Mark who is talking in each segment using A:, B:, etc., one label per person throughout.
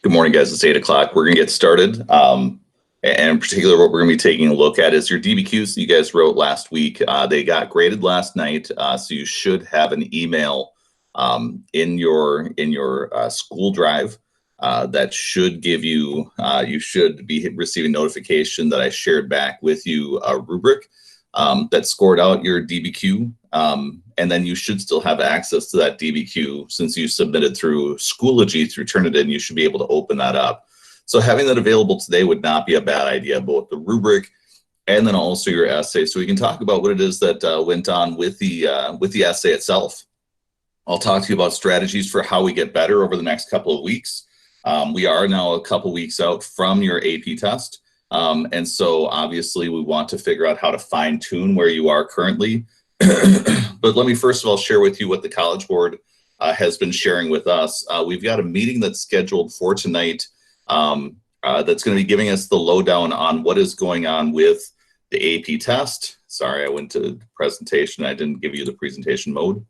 A: Good morning, guys. It's 8 o'clock. We're going to get started. And in particular, what we're going to be taking a look at is your DBQs that you guys wrote last week. They got graded last night, so you should have an email in your school drive that should give you, you should be receiving notification that I shared back with you a rubric that scored out your DBQ. And then you should still have access to that DBQ since you submitted through Schoology through Turnitin. You should be able to open that up. So having that available today would not be a bad idea, both the rubric and then also your essay. So we can talk about what it is that went on with the essay itself. I'll talk to you about strategies for how we get better over the next couple of weeks. We are now a couple weeks out from your AP test. And so obviously we want to figure out how to fine tune where you are currently. But let me first of all share with you what the College Board has been sharing with us. We've got a meeting that's scheduled for tonight that's going to be giving us the lowdown on what is going on with the AP test. Sorry, I went to the presentation. I didn't give you the presentation mode.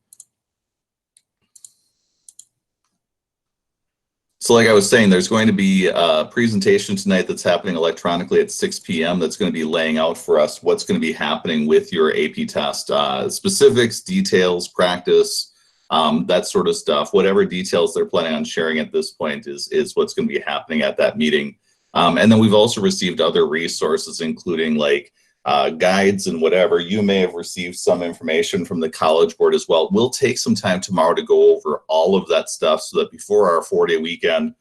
A: So like I was saying, there's going to be a presentation tonight that's happening electronically at 6 p.m. that's going to be laying out for us what's going to be happening with your AP test. Specifics, details, practice, that sort of stuff. Whatever details they're planning on sharing at this point is what's going to be happening at that meeting. And then we've also received other resources, including like guides and whatever. You may have received some information from the College Board as well. We'll take some time tomorrow to go over all of that stuff so that before our 4-day weekend,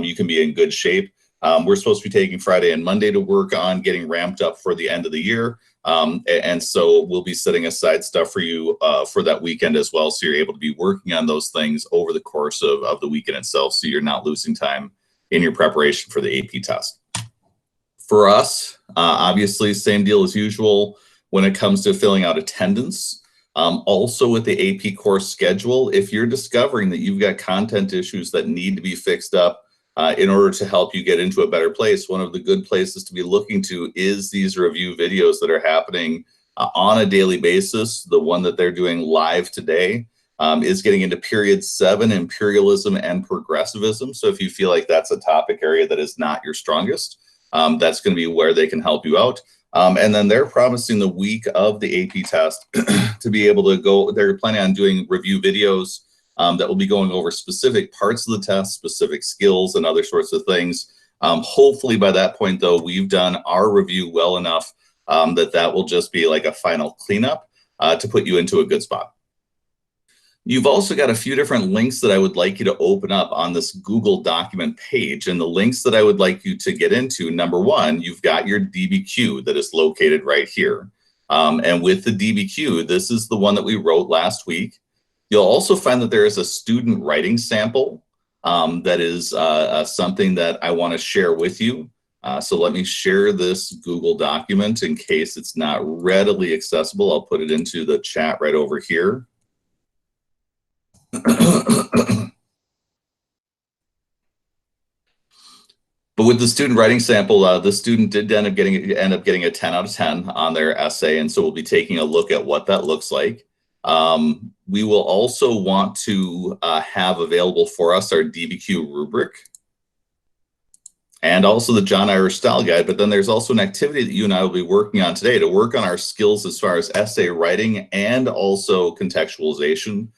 A: you can be in good shape. We're supposed to be taking Friday and Monday to work on getting ramped up for the end of the year. And so we'll be setting aside stuff for you for that weekend as well. So you're able to be working on those things over the course of the weekend itself. So you're not losing time in your preparation for the AP test. For us, obviously, same deal as usual when it comes to filling out attendance. Also with the AP course schedule, if you're discovering that you've got content issues that need to be fixed up in order to help you get into a better place, one of the good places to be looking to is these review videos that are happening on a daily basis. The one that they're doing live today is getting into period 7, imperialism and progressivism. So if you feel like that's a topic area that is not your strongest, that's going to be where they can help you out. And then they're promising the week of the AP test to be able to go, they're planning on doing review videos that will be going over specific parts of the test, specific skills and other sorts of things. Hopefully by that point though, we've done our review well enough that will just be like a final cleanup to put you into a good spot. You've also got a few different links that I would like you to open up on this Google document page. And the links that I would like you to get into, number one, you've got your DBQ that is located right here. And with the DBQ, this is the one that we wrote last week. You'll also find that there is a student writing sample that is something that I want to share with you. So let me share this Google document in case it's not readily accessible. I'll put it into the chat right over here. But with the student writing sample, the student did end up getting a 10 out of 10 on their essay, and so we'll be taking a look at what that looks like. We will also want to have available for us our DBQ rubric and also the John Irish Style Guide, but then there's also an activity that you and I will be working on today to work on our skills as far as essay writing and also contextualization.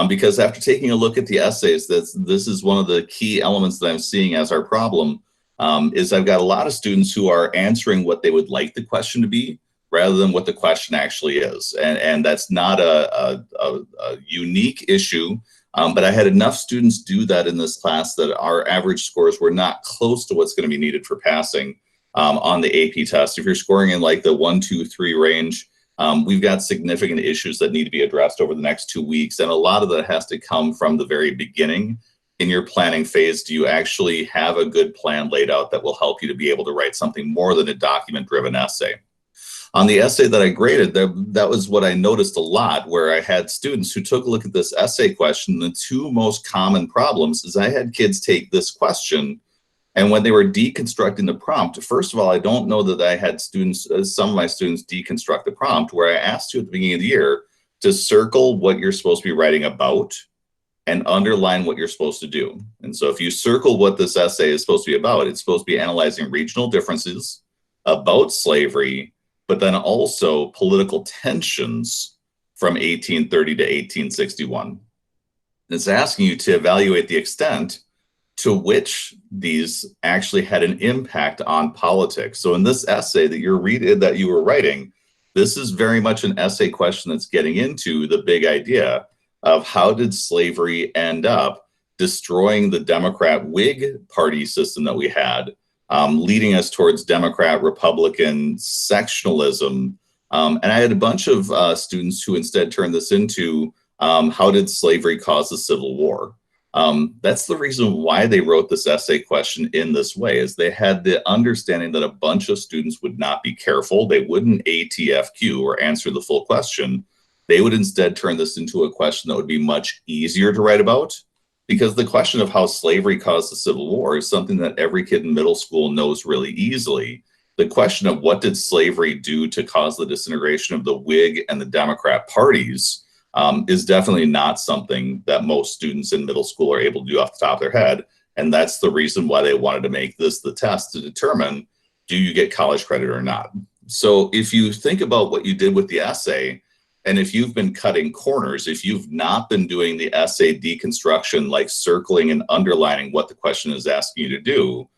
A: Because after taking a look at the essays, this is one of the key elements that I'm seeing as our problem, is I've got a lot of students who are answering what they would like the question to be rather than what the question actually is. And that's not a unique issue, but I had enough students do that in this class that our average scores were not close to what's going to be needed for passing on the AP test. If you're scoring in like the 1, 2, 3 range, we've got significant issues that need to be addressed over the next 2 weeks. And a lot of that has to come from the very beginning in your planning phase. Do you actually have a good plan laid out that will help you to be able to write something more than a document-driven essay? On the essay that I graded, that was what I noticed a lot, where I had students who took a look at this essay question. The 2 most common problems is I had kids take this question, and when they were deconstructing the prompt, first of all, I don't know that I had students, some of my students deconstruct the prompt, where I asked you at the beginning of the year to circle what you're supposed to be writing about and underline what you're supposed to do. And so if you circle what this essay is supposed to be about, it's supposed to be analyzing regional differences about slavery, but then also political tensions from 1830 to 1861. It's asking you to evaluate the extent to which these actually had an impact on politics. So in this essay that you were writing, this is very much an essay question that's getting into the big idea of how did slavery end up destroying the Democrat Whig party system that we had, leading us towards Democrat Republican sectionalism. And I had a bunch of students who instead turned this into how did slavery cause the Civil War? That's the reason why they wrote this essay question in this way, is they had the understanding that a bunch of students would not be careful. They wouldn't ATFQ or answer the full question. They would instead turn this into a question that would be much easier to write about, because the question of how slavery caused the Civil War is something that every kid in middle school knows really easily. The question of what did slavery do to cause the disintegration of the Whig and the Democrat parties is definitely not something that most students in middle school are able to do off the top of their head. And that's the reason why they wanted to make this the test to determine, do you get college credit or not? So if you think about what you did with the essay, and if you've been cutting corners, if you've not been doing the essay deconstruction, like circling and underlining what the question is asking you to do,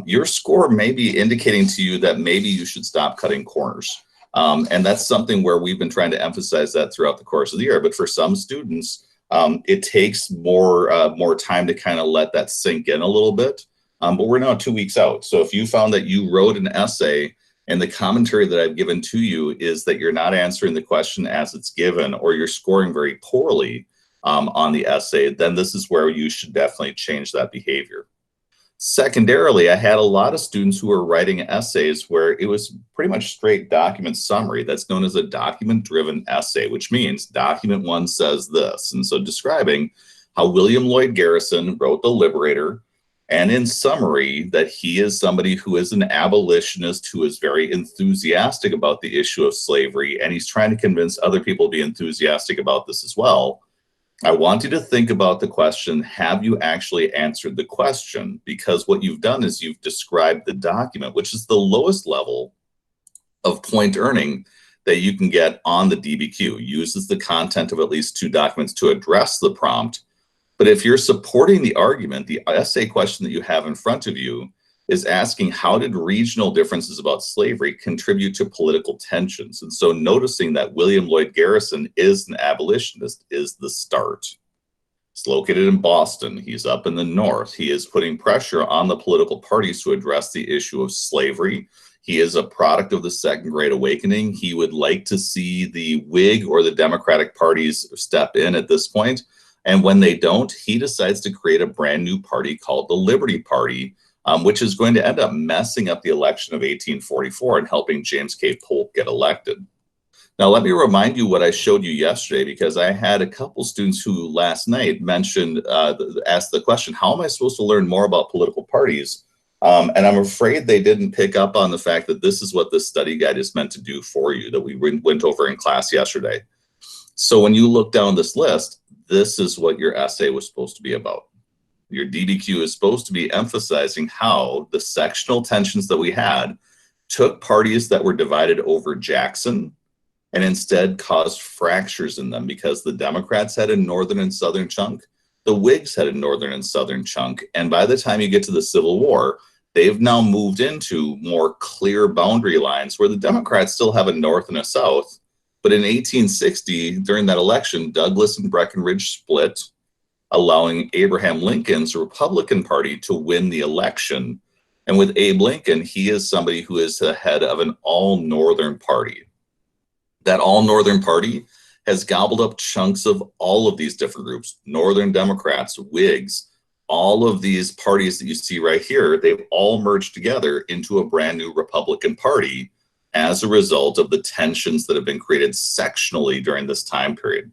A: your score may be indicating to you that maybe you should stop cutting corners. And that's something where we've been trying to emphasize that throughout the course of the year. But for some students, it takes more time to kind of let that sink in a little bit. But we're now 2 weeks out. So if you found that you wrote an essay and the commentary that I've given to you is that you're not answering the question as it's given, or you're scoring very poorly on the essay, then this is where you should definitely change that behavior. Secondarily, I had a lot of students who were writing essays where it was pretty much straight document summary. That's known as a document-driven essay, which means document one says this. And so describing how William Lloyd Garrison wrote The Liberator, and in summary, that he is somebody who is an abolitionist who is very enthusiastic about the issue of slavery, and he's trying to convince other people to be enthusiastic about this as well. I want you to think about the question, have you actually answered the question? Because what you've done is you've described the document, which is the lowest level of point earning that you can get on the DBQ. Uses the content of at least 2 documents to address the prompt. But if you're supporting the argument, the essay question that you have in front of you is asking, how did regional differences about slavery contribute to political tensions? And so noticing that William Lloyd Garrison is an abolitionist is the start. He's located in Boston. He's up in the North. He is putting pressure on the political parties to address the issue of slavery. He is a product of the Second Great Awakening. He would like to see the Whig or the Democratic parties step in at this point. And when they don't, he decides to create a brand new party called the Liberty Party, which is going to end up messing up the election of 1844 and helping James K. Polk get elected. Now, let me remind you what I showed you yesterday, because I had a couple students who last night mentioned, asked the question, how am I supposed to learn more about political parties? And I'm afraid they didn't pick up on the fact that this is what this study guide is meant to do for you, that we went over in class yesterday. So when you look down this list, this is what your essay was supposed to be about. Your DBQ is supposed to be emphasizing how the sectional tensions that we had took parties that were divided over Jackson and instead caused fractures in them, because the Democrats had a northern and southern chunk, the Whigs had a northern and southern chunk, and by the time you get to the Civil War, they've now moved into more clear boundary lines where the Democrats still have a north and a south. But in 1860, during that election, Douglas and Breckinridge split, allowing Abraham Lincoln's Republican Party to win the election. And with Abe Lincoln, he is somebody who is the head of an all-Northern party. That all-Northern party has gobbled up chunks of all of these different groups, Northern Democrats, Whigs, all of these parties that you see right here, they've all merged together into a brand new Republican Party as a result of the tensions that have been created sectionally during this time period.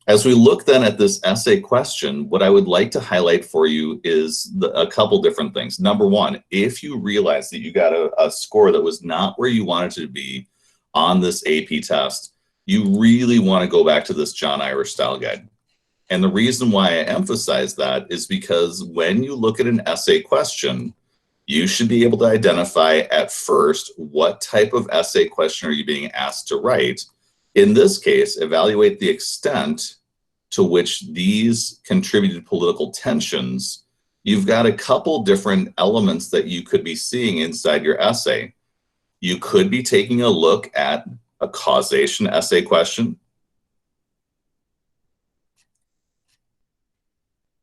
A: As we look then at this essay question, what I would like to highlight for you is a couple different things. Number one, if you realize that you got a score that was not where you wanted to be on this AP test, you really want to go back to this John Irish style guide. And the reason why I emphasize that is because when you look at an essay question, you should be able to identify at first what type of essay question are you being asked to write. In this case, evaluate the extent to which these contributed political tensions. You've got a couple different elements that you could be seeing inside your essay. You could be taking a look at a causation essay question.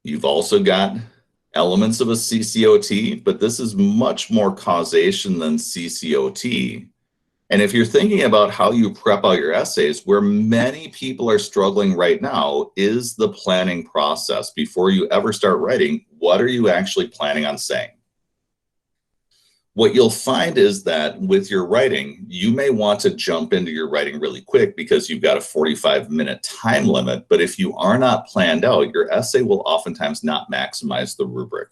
A: You've also got elements of a CCOT, but this is much more causation than CCOT. And if you're thinking about how you prep out your essays, where many people are struggling right now is the planning process. Before you ever start writing, what are you actually planning on saying? What you'll find is that with your writing, you may want to jump into your writing really quick because you've got a 45-minute time limit. But if you are not planned out, your essay will oftentimes not maximize the rubric.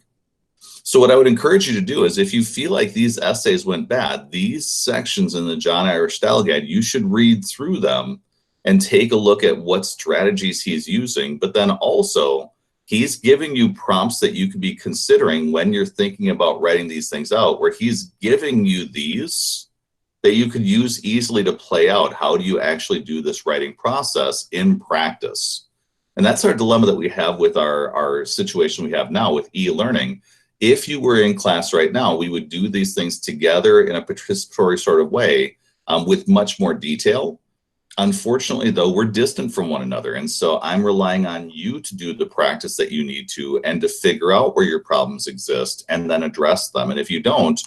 A: So what I would encourage you to do is if you feel like these essays went bad, these sections in the John Irish Style Guide, you should read through them and take a look at what strategies he's using. But then also, he's giving you prompts that you could be considering when you're thinking about writing these things out, where he's giving you these that you could use easily to play out. How do you actually do this writing process in practice? And that's our dilemma that we have with our situation we have now with e-learning. If you were in class right now, we would do these things together in a participatory sort of way with much more detail. Unfortunately, though, we're distant from one another. And so I'm relying on you to do the practice that you need to and to figure out where your problems exist and then address them. And if you don't,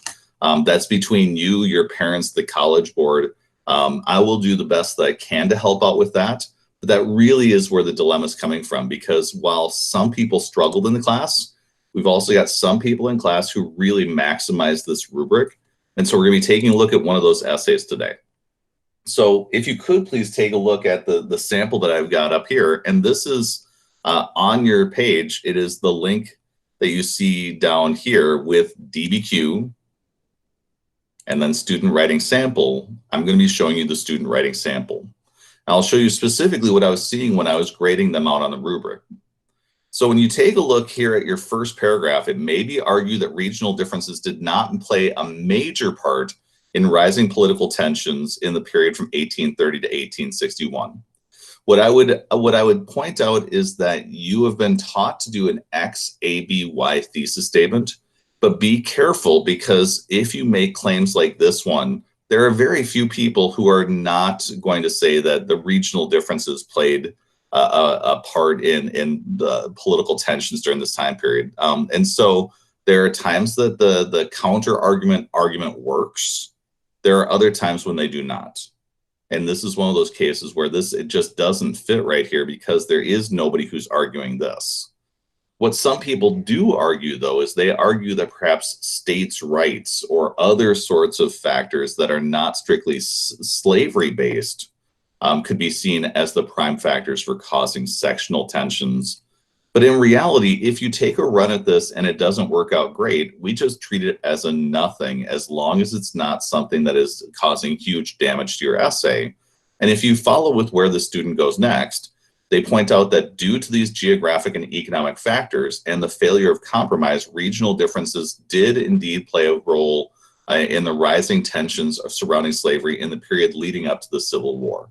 A: that's between you, your parents, the College Board. I will do the best that I can to help out with that. But that really is where the dilemma is coming from, because while some people struggled in the class, we've also got some people in class who really maximize this rubric. And so we're going to be taking a look at one of those essays today. So if you could please take a look at the sample that I've got up here. And this is on your page. It is the link that you see down here with DBQ and then student writing sample. I'm going to be showing you the student writing sample. I'll show you specifically what I was seeing when I was grading them out on the rubric. So when you take a look here at your first paragraph, it may be argued that regional differences did not play a major part in rising political tensions in the period from 1830 to 1861. What I would point out is that you have been taught to do an X, A, B, Y thesis statement, but be careful, because if you make claims like this one, there are very few people who are not going to say that the regional differences played a part in the political tensions during this time period. And so there are times that the counter argument works. There are other times when they do not. And this is one of those cases where it just doesn't fit right here, because there is nobody who's arguing this. What some people do argue, though, is they argue that perhaps states' rights or other sorts of factors that are not strictly slavery-based could be seen as the prime factors for causing sectional tensions. But in reality, if you take a run at this and it doesn't work out great, we just treat it as a nothing, as long as it's not something that is causing huge damage to your essay. And if you follow with where the student goes next, they point out that due to these geographic and economic factors and the failure of compromise, regional differences did indeed play a role in the rising tensions of surrounding slavery in the period leading up to the Civil War.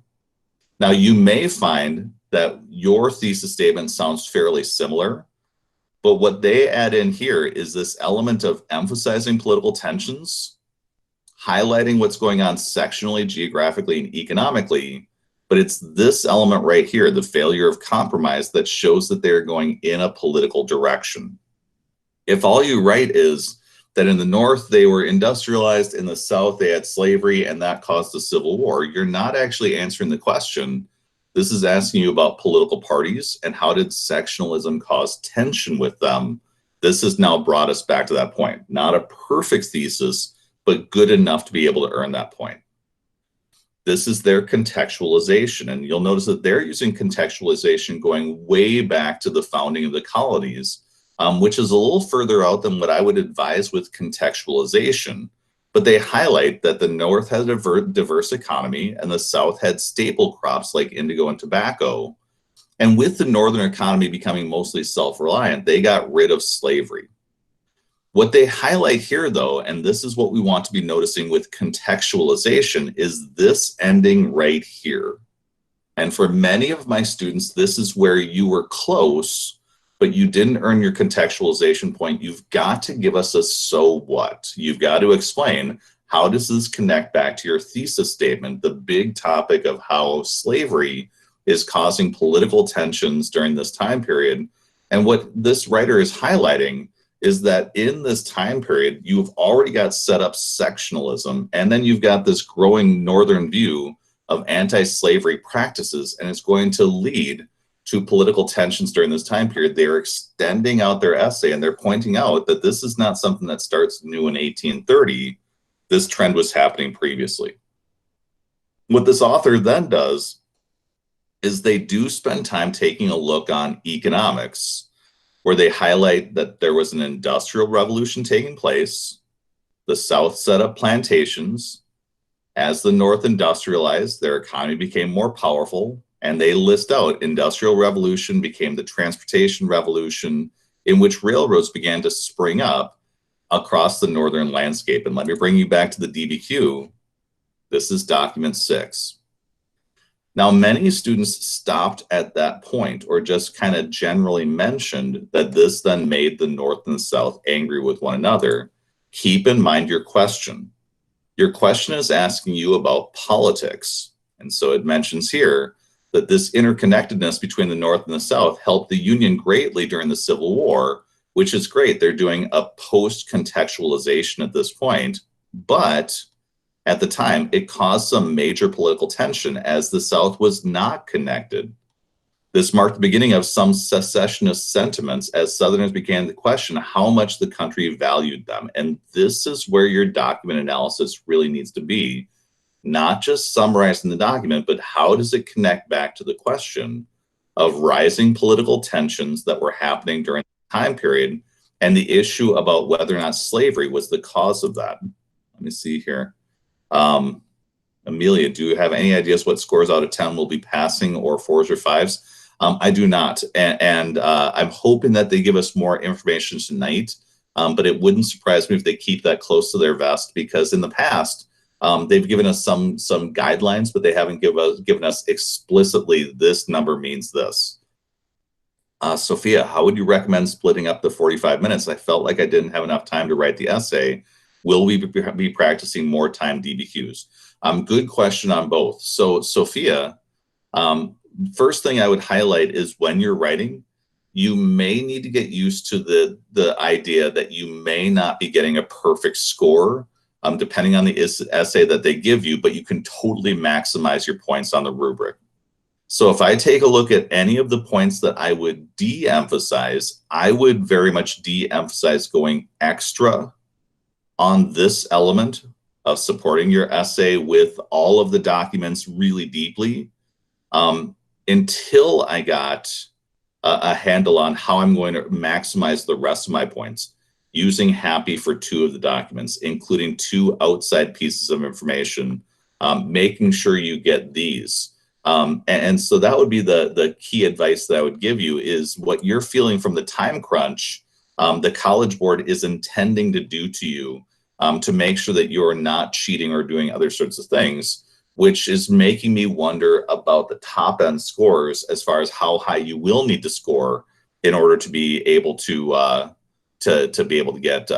A: Now, you may find that your thesis statement sounds fairly similar, but what they add in here is this element of emphasizing political tensions, highlighting what's going on sectionally, geographically, and economically. But it's this element right here, the failure of compromise, that shows that they're going in a political direction. If all you write is that in the North they were industrialized, in the South they had slavery, and that caused the Civil War, you're not actually answering the question. This is asking you about political parties and how did sectionalism cause tension with them. This has now brought us back to that point. Not a perfect thesis, but good enough to be able to earn that point. This is their contextualization, and you'll notice that they're using contextualization going way back to the founding of the colonies, which is a little further out than what I would advise with contextualization. But they highlight that the North had a diverse economy and the South had staple crops like indigo and tobacco. And with the Northern economy becoming mostly self-reliant, they got rid of slavery. What they highlight here, though, and this is what we want to be noticing with contextualization, is this ending right here. And for many of my students, this is where you were close, but you didn't earn your contextualization point. You've got to give us a so what. You've got to explain, how does this connect back to your thesis statement, the big topic of how slavery is causing political tensions during this time period. And what this writer is highlighting is that in this time period, you've already got set up sectionalism, and then you've got this growing Northern view of anti-slavery practices, and it's going to lead to political tensions during this time period. They're extending out their essay, and they're pointing out that this is not something that starts new in 1830. This trend was happening previously. What this author then does is they do spend time taking a look on economics, where they highlight that there was an industrial revolution taking place. The South set up plantations. As the North industrialized, their economy became more powerful, and they list out industrial revolution became the transportation revolution, in which railroads began to spring up across the Northern landscape. And let me bring you back to the DBQ. This is document 6. Now, many students stopped at that point, or just kind of generally mentioned that this then made the North and the South angry with one another. Keep in mind your question. Your question is asking you about politics. And so it mentions here that this interconnectedness between the North and the South helped the Union greatly during the Civil War, which is great. They're doing a post-contextualization at this point, but at the time, it caused some major political tension as the South was not connected. This marked the beginning of some secessionist sentiments as Southerners began to question how much the country valued them. And this is where your document analysis really needs to be, not just summarizing the document, but how does it connect back to the question of rising political tensions that were happening during the time period and the issue about whether or not slavery was the cause of that. Let me see here. Amelia, do you have any ideas what scores out of 10 will be passing or 4s or 5s? I do not. And I'm hoping that they give us more information tonight, but it wouldn't surprise me if they keep that close to their vest, because in the past, they've given us some guidelines, but they haven't given us explicitly this number means this. Sophia, how would you recommend splitting up the 45 minutes? I felt like I didn't have enough time to write the essay. Will we be practicing more time DBQs? Good question on both. So Sophia, first thing I would highlight is when you're writing, you may need to get used to the idea that you may not be getting a perfect score, depending on the essay that they give you, but you can totally maximize your points on the rubric. So if I take a look at any of the points that I would de-emphasize, I would very much de-emphasize going extra on this element of supporting your essay with all of the documents really deeply, until I got a handle on how I'm going to maximize the rest of my points, using happy for 2 of the documents, including 2 outside pieces of information, making sure you get these. And so that would be the key advice that I would give you, is what you're feeling from the time crunch, the College Board is intending to do to you, to make sure that you're not cheating or doing other sorts of things, which is making me wonder about the top end scores as far as how high you will need to score in order to be able to be able to get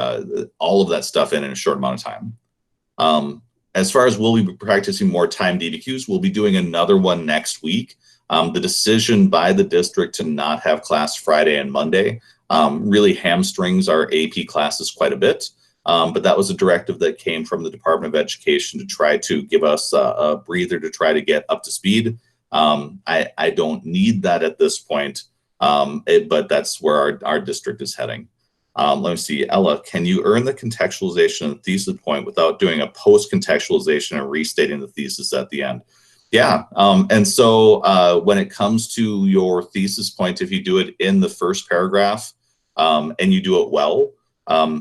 A: all of that stuff in a short amount of time. As far as will we be practicing more time DBQs, we'll be doing another one next week. The decision by the district to not have class Friday and Monday really hamstrings our AP classes quite a bit. But that was a directive that came from the Department of Education to try to give us a breather to try to get up to speed. I don't need that at this point, but that's where our district is heading. Let me see, Ella, can you earn the contextualization of the thesis point without doing a post-contextualization and restating the thesis at the end? Yeah, and so when it comes to your thesis point, if you do it in the first paragraph and you do it well,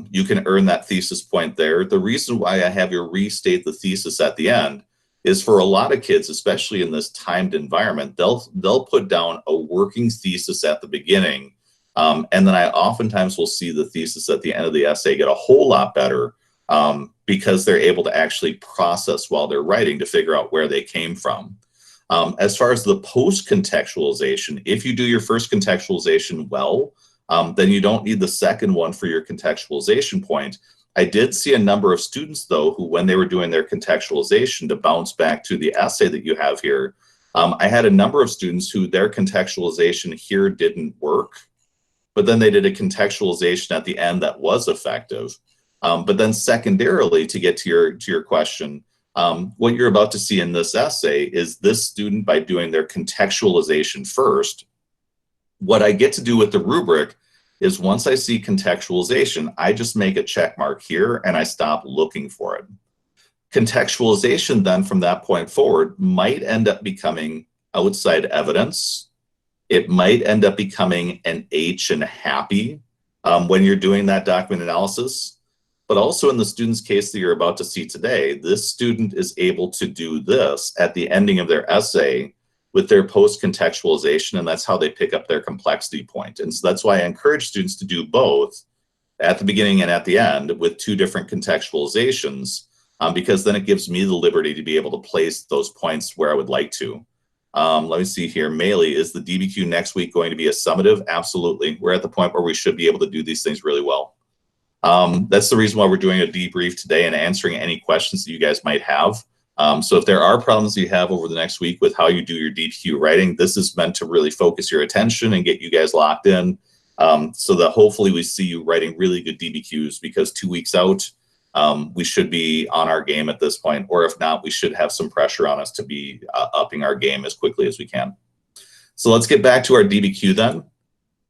A: you can earn that thesis point there. The reason why I have you restate the thesis at the end is for a lot of kids, especially in this timed environment, they'll put down a working thesis at the beginning, and then I oftentimes will see the thesis at the end of the essay get a whole lot better, because they're able to actually process while they're writing to figure out where they came from. As far as the post-contextualization, if you do your first contextualization well, then you don't need the second one for your contextualization point. I did see a number of students, though, who, when they were doing their contextualization, to bounce back to the essay that you have here, I had a number of students who their contextualization here didn't work, but then they did a contextualization at the end that was effective. But then secondarily, to get to your question, what you're about to see in this essay is this student, by doing their contextualization first, what I get to do with the rubric is once I see contextualization, I just make a check mark here and I stop looking for it. Contextualization then from that point forward might end up becoming outside evidence. It might end up becoming an H and happy when you're doing that document analysis. But also in the student's case that you're about to see today, this student is able to do this at the ending of their essay with their post-contextualization, and that's how they pick up their complexity point. And so that's why I encourage students to do both at the beginning and at the end with two different contextualizations, because then it gives me the liberty to be able to place those points where I would like to. Let me see here. Maylee, is the DBQ next week going to be a summative? Absolutely. We're at the point where we should be able to do these things really well. That's the reason why we're doing a debrief today and answering any questions that you guys might have. So if there are problems you have over the next week with how you do your DBQ writing, this is meant to really focus your attention and get you guys locked in, so that hopefully we see you writing really good DBQs, because 2 weeks out, we should be on our game at this point, or if not, we should have some pressure on us to be upping our game as quickly as we can. So let's get back to our DBQ then.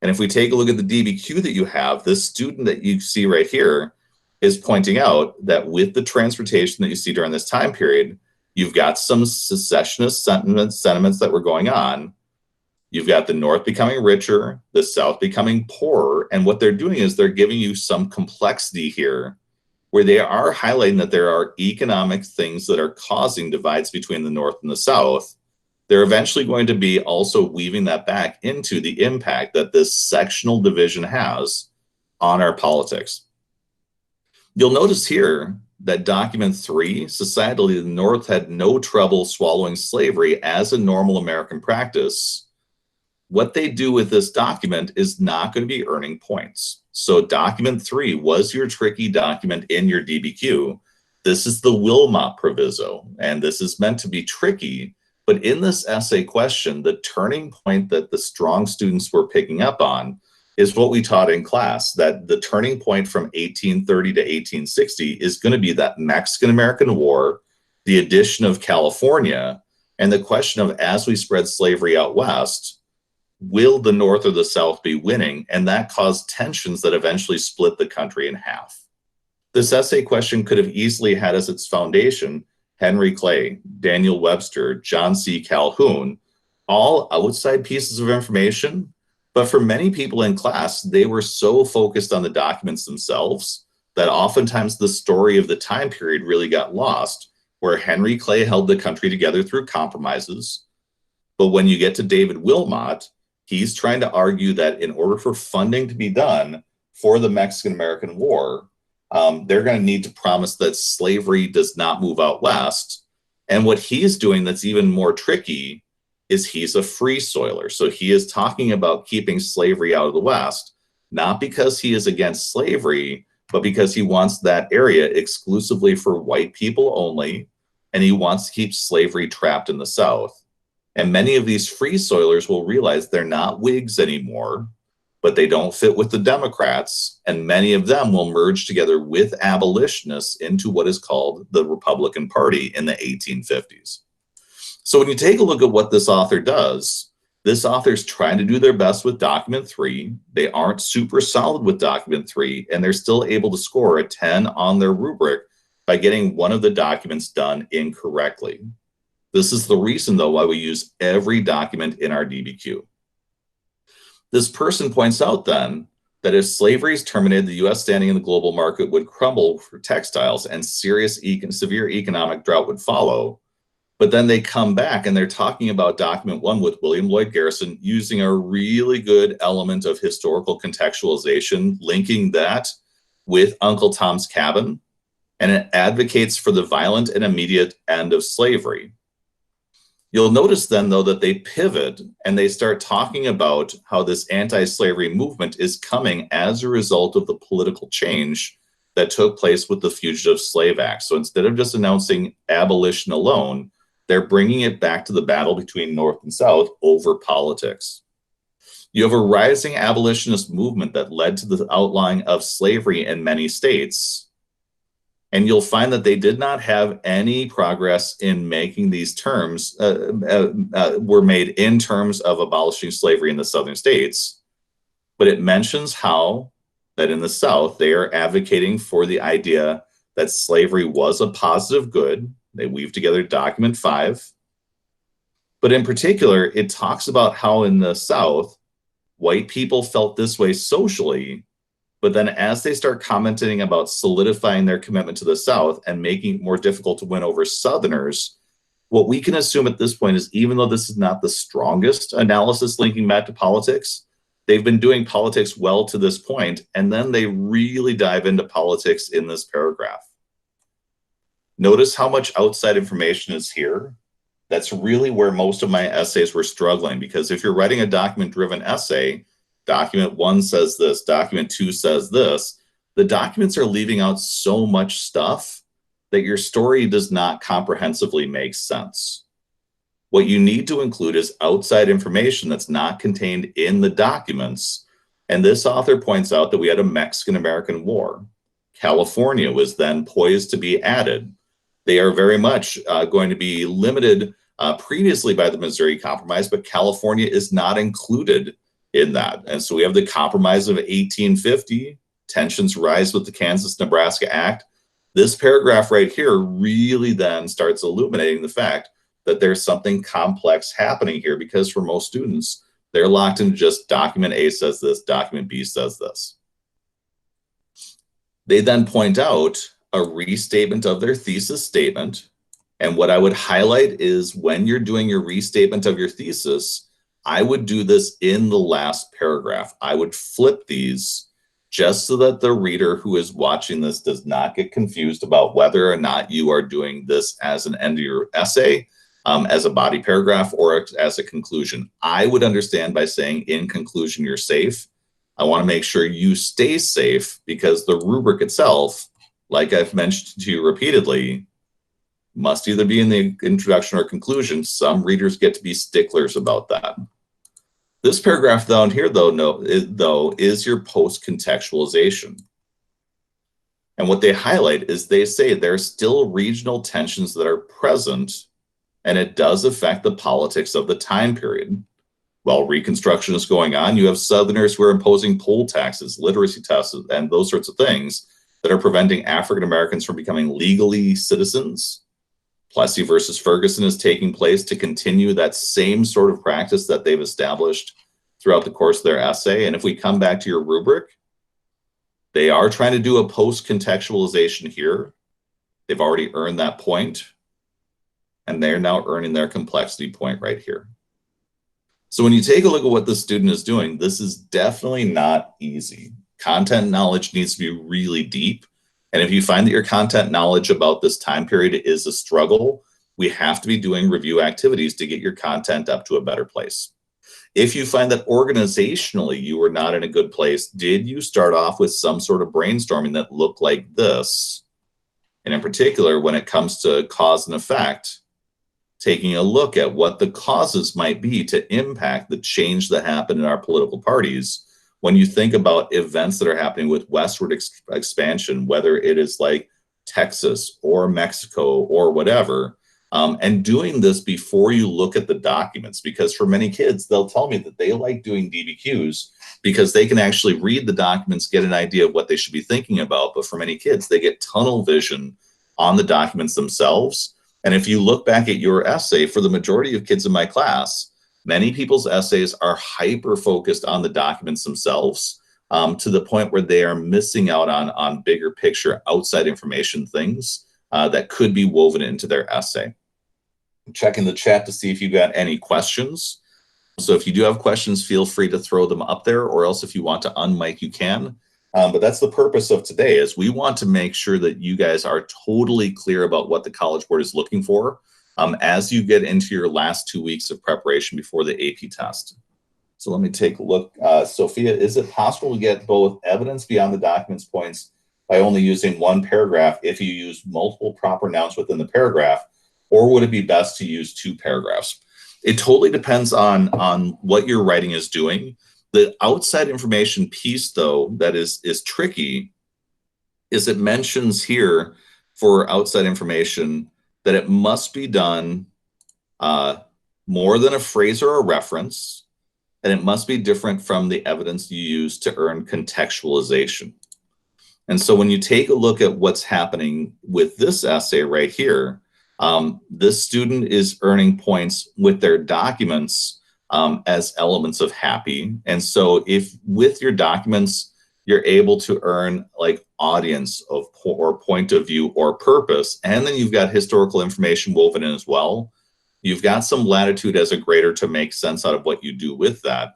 A: And if we take a look at the DBQ that you have, this student that you see right here is pointing out that with the transportation that you see during this time period, you've got some secessionist sentiments that were going on. You've got the North becoming richer, the South becoming poorer. And what they're doing is they're giving you some complexity here, where they are highlighting that there are economic things that are causing divides between the North and the South. They're eventually going to be also weaving that back into the impact that this sectional division has on our politics. You'll notice here that document 3, societally, the North had no trouble swallowing slavery as a normal American practice. What they do with this document is not going to be earning points. So document 3 was your tricky document in your DBQ. This is the Wilmot proviso, and this is meant to be tricky. But in this essay question, the turning point that the strong students were picking up on is what we taught in class, that the turning point from 1830 to 1860 is going to be that Mexican-American War, the addition of California, and the question of, as we spread slavery out west, will the North or the South be winning? And that caused tensions that eventually split the country in half. This essay question could have easily had as its foundation Henry Clay, Daniel Webster, John C. Calhoun, all outside pieces of information. But for many people in class, they were so focused on the documents themselves that oftentimes the story of the time period really got lost, where Henry Clay held the country together through compromises. But when you get to David Wilmot, he's trying to argue that in order for funding to be done for the Mexican-American War, they're going to need to promise that slavery does not move out west. And what he's doing that's even more tricky is he's a free soiler. So he is talking about keeping slavery out of the West, not because he is against slavery, but because he wants that area exclusively for white people only, and he wants to keep slavery trapped in the South. And many of these free soilers will realize they're not Whigs anymore, but they don't fit with the Democrats, and many of them will merge together with abolitionists into what is called the Republican Party in the 1850s. So when you take a look at what this author does, this author's trying to do their best with document 3. They aren't super solid with document 3, and they're still able to score a 10 on their rubric by getting one of the documents done incorrectly. This is the reason, though, why we use every document in our DBQ. This person points out then that if slavery is terminated, the U.S. standing in the global market would crumble for textiles and severe economic drought would follow. But then they come back and they're talking about document 1 with William Lloyd Garrison using a really good element of historical contextualization, linking that with Uncle Tom's Cabin, and it advocates for the violent and immediate end of slavery. You'll notice then, though, that they pivot and they start talking about how this anti-slavery movement is coming as a result of the political change that took place with the Fugitive Slave Act. So instead of just announcing abolition alone, they're bringing it back to the battle between North and South over politics. You have a rising abolitionist movement that led to the outlawing of slavery in many states. And you'll find that they did not have any progress in making these terms were made in terms of abolishing slavery in the southern states. But it mentions how that in the South, they are advocating for the idea that slavery was a positive good. They weave together document 5. But in particular, it talks about how in the South, white people felt this way socially, but then as they start commenting about solidifying their commitment to the South and making it more difficult to win over Southerners, what we can assume at this point is, even though this is not the strongest analysis linking back to politics, they've been doing politics well to this point, and then they really dive into politics in this paragraph. Notice how much outside information is here. That's really where most of my essays were struggling, because if you're writing a document-driven essay, document 1 says this, document 2 says this, the documents are leaving out so much stuff that your story does not comprehensively make sense. What you need to include is outside information that's not contained in the documents. And this author points out that we had a Mexican-American War. California was then poised to be added. They are very much going to be limited previously by the Missouri Compromise, but California is not included in that. And so we have the Compromise of 1850, tensions rise with the Kansas-Nebraska Act. This paragraph right here really then starts illuminating the fact that there's something complex happening here, because for most students, they're locked into just document A says this, document B says this. They then point out a restatement of their thesis statement. And what I would highlight is, when you're doing your restatement of your thesis, I would do this in the last paragraph. I would flip these just so that the reader who is watching this does not get confused about whether or not you are doing this as an end of your essay, as a body paragraph, or as a conclusion. I would understand by saying, in conclusion, you're safe. I want to make sure you stay safe, because the rubric itself, like I've mentioned to you repeatedly, must either be in the introduction or conclusion. Some readers get to be sticklers about that. This paragraph down here, though, is your post-contextualization. And what they highlight is, they say there are still regional tensions that are present, and it does affect the politics of the time period. While Reconstruction is going on, you have Southerners who are imposing poll taxes, literacy tests, and those sorts of things that are preventing African Americans from becoming legally citizens. Plessy versus Ferguson is taking place to continue that same sort of practice that they've established throughout the course of their essay. And if we come back to your rubric, they are trying to do a post-contextualization here. They've already earned that point, and they're now earning their complexity point right here. So when you take a look at what the student is doing, this is definitely not easy. Content knowledge needs to be really deep. And if you find that your content knowledge about this time period is a struggle, we have to be doing review activities to get your content up to a better place. If you find that organizationally you are not in a good place, did you start off with some sort of brainstorming that looked like this? And in particular, when it comes to cause and effect, taking a look at what the causes might be to impact the change that happened in our political parties. When you think about events that are happening with westward expansion, whether it is like Texas or Mexico or whatever, and doing this before you look at the documents, because for many kids, they'll tell me that they like doing DBQs because they can actually read the documents, get an idea of what they should be thinking about. But for many kids, they get tunnel vision on the documents themselves. And if you look back at your essay, for the majority of kids in my class, many people's essays are hyper-focused on the documents themselves, to the point where they are missing out on bigger picture outside information things that could be woven into their essay. checking the chat to see if you got any questions. So if you do have questions, feel free to throw them up there, or else if you want to unmic, you can. But that's the purpose of today, is we want to make sure that you guys are totally clear about what the College Board is looking for as you get into your last 2 weeks of preparation before the AP test. So let me take a look. Sophia, is it possible to get both evidence beyond the documents points by only using one paragraph if you use multiple proper nouns within the paragraph, or would it be best to use 2 paragraphs? It totally depends on what your writing is doing. The outside information piece, though, that is tricky, is it mentions here for outside information that it must be done more than a phrase or a reference, and it must be different from the evidence you use to earn contextualization. And so when you take a look at what's happening with this essay right here, this student is earning points with their documents as elements of happy. And so if with your documents, you're able to earn like audience of or point of view or purpose, and then you've got historical information woven in as well, you've got some latitude as a grader to make sense out of what you do with that.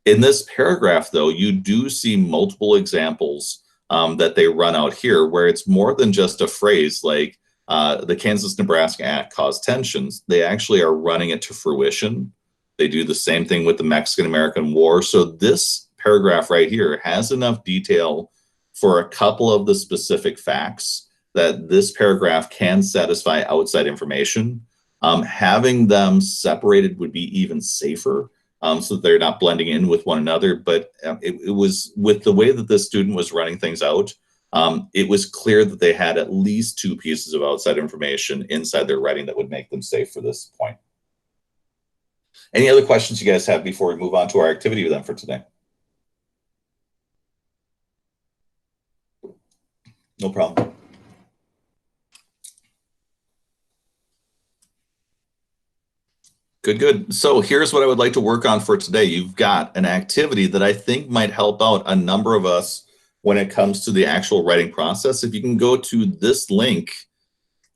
A: In this paragraph, though, you do see multiple examples that they run out here where it's more than just a phrase like the Kansas-Nebraska Act caused tensions. They actually are running it to fruition. They do the same thing with the Mexican-American War. So this paragraph right here has enough detail for a couple of the specific facts that this paragraph can satisfy outside information. Having them separated would be even safer, so that they're not blending in with one another. But it was with the way that this student was running things out, it was clear that they had at least 2 pieces of outside information inside their writing that would make them safe for this point. Any other questions you guys have before we move on to our activity then for today? No problem. Good, good. So here's what I would like to work on for today. You've got an activity that I think might help out a number of us when it comes to the actual writing process. If you can go to this link,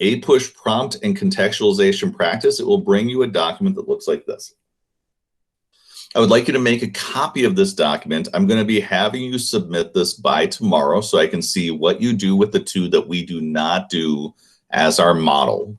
A: APUSH Prompt and Contextualization Practice, it will bring you a document that looks like this. I would like you to make a copy of this document. I'm going to be having you submit this by tomorrow so I can see what you do with the 2 that we do not do as our model.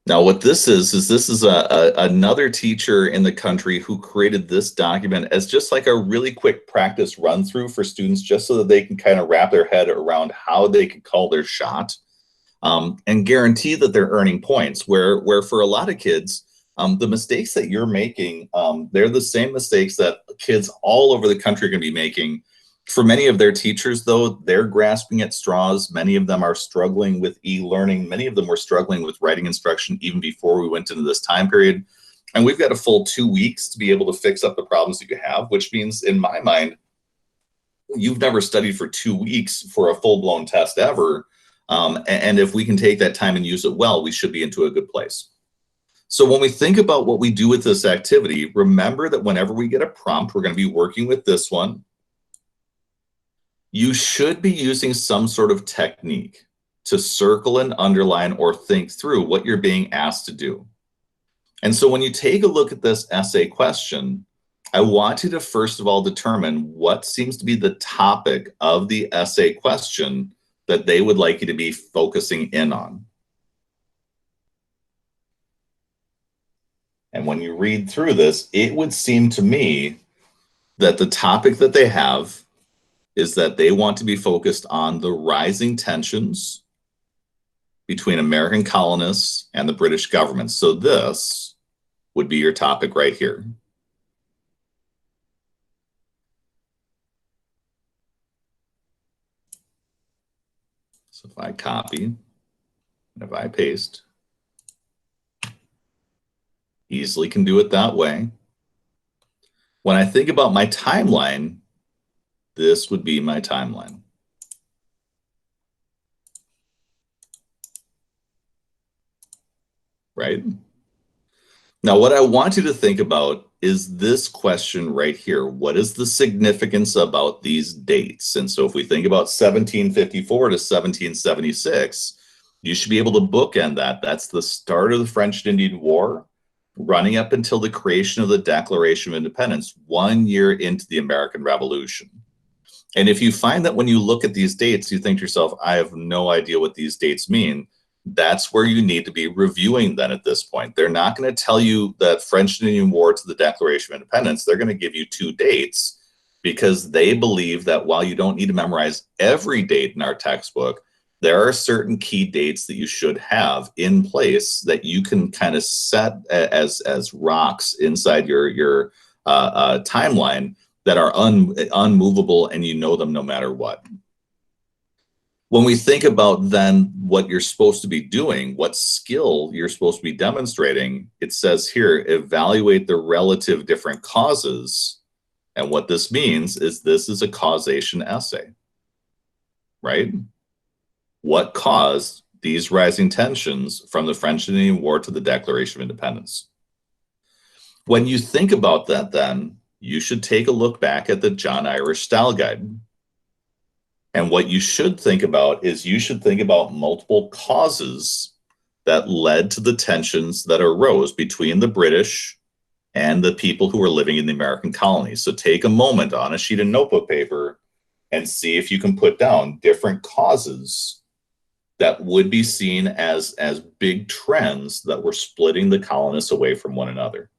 A: Now, what this is this is another teacher in the country who created this document as just like a really quick practice run through for students, just so that they can kind of wrap their head around how they can call their shot and guarantee that they're earning points. Where for a lot of kids, the mistakes that you're making, they're the same mistakes that kids all over the country are going to be making. For many of their teachers, though, they're grasping at straws. Many of them are struggling with e-learning. Many of them were struggling with writing instruction even before we went into this time period. And we've got a full 2 weeks to be able to fix up the problems that you have, which means, in my mind, you've never studied for 2 weeks for a full-blown test ever. And if we can take that time and use it well, we should be into a good place. So when we think about what we do with this activity, remember that whenever we get a prompt, we're going to be working with this one. You should be using some sort of technique to circle and underline or think through what you're being asked to do. And so when you take a look at this essay question, I want you to first of all determine what seems to be the topic of the essay question that they would like you to be focusing in on. And when you read through this, it would seem to me that the topic that they have is that they want to be focused on the rising tensions between American colonists and the British government. So this would be your topic right here. So if I copy and if I paste, Easily can do it that way. When I think about my timeline, this would be my timeline. Right? Now, what I want you to think about is this question right here. What is the significance about these dates? And so if we think about 1754 to 1776, you should be able to bookend that. That's the start of the French and Indian War, running up until the creation of the Declaration of Independence, 1 year into the American Revolution. And if you find that when you look at these dates, you think to yourself, I have no idea what these dates mean, that's where you need to be reviewing then at this point. They're not going to tell you that French and Indian War to the Declaration of Independence. They're going to give you 2 dates because they believe that while you don't need to memorize every date in our textbook, there are certain key dates that you should have in place that you can kind of set as rocks inside your timeline that are unmovable, and you know them no matter what. When we think about then what you're supposed to be doing, what skill you're supposed to be demonstrating, it says here, evaluate the relative different causes. And what this means is this is a causation essay, right? What caused these rising tensions from the French and Indian War to the Declaration of Independence? When you think about that, then you should take a look back at the John Irish Style Guide. And what you should think about is you should think about multiple causes that led to the tensions that arose between the British and the people who were living in the American colonies. So take a moment on a sheet of notebook paper and see if you can put down different causes that would be seen as big trends that were splitting the colonists away from one another.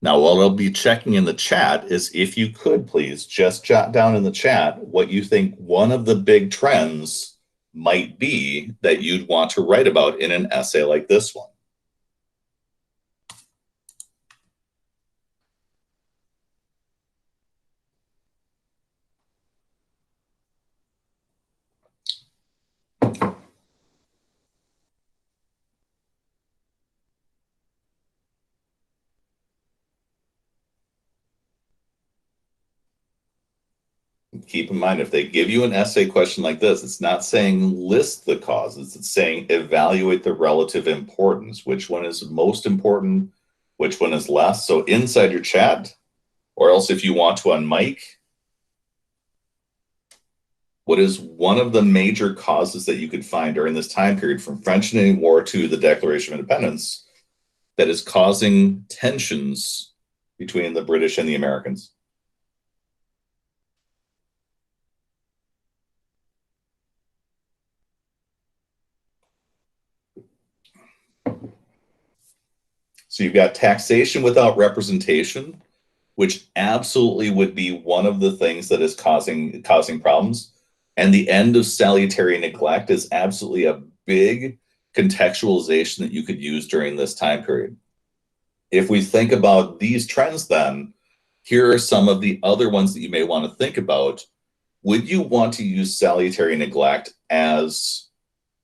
A: Now, what I'll be checking in the chat is if you could please just jot down in the chat what you think one of the big trends might be that you'd want to write about in an essay like this one. Keep in mind, if they give you an essay question like this, it's not saying list the causes, it's saying evaluate the relative importance. Which one is most important? Which one is less? So inside your chat, or else if you want to unmic, what is one of the major causes that you could find during this time period from French and Indian War to the Declaration of Independence that is causing tensions between the British and the Americans? So you've got taxation without representation, which absolutely would be one of the things that is causing problems. And the end of salutary neglect is absolutely a big contextualization that you could use during this time period. If we think about these trends, then here are some of the other ones that you may want to think about. Would you want to use salutary neglect as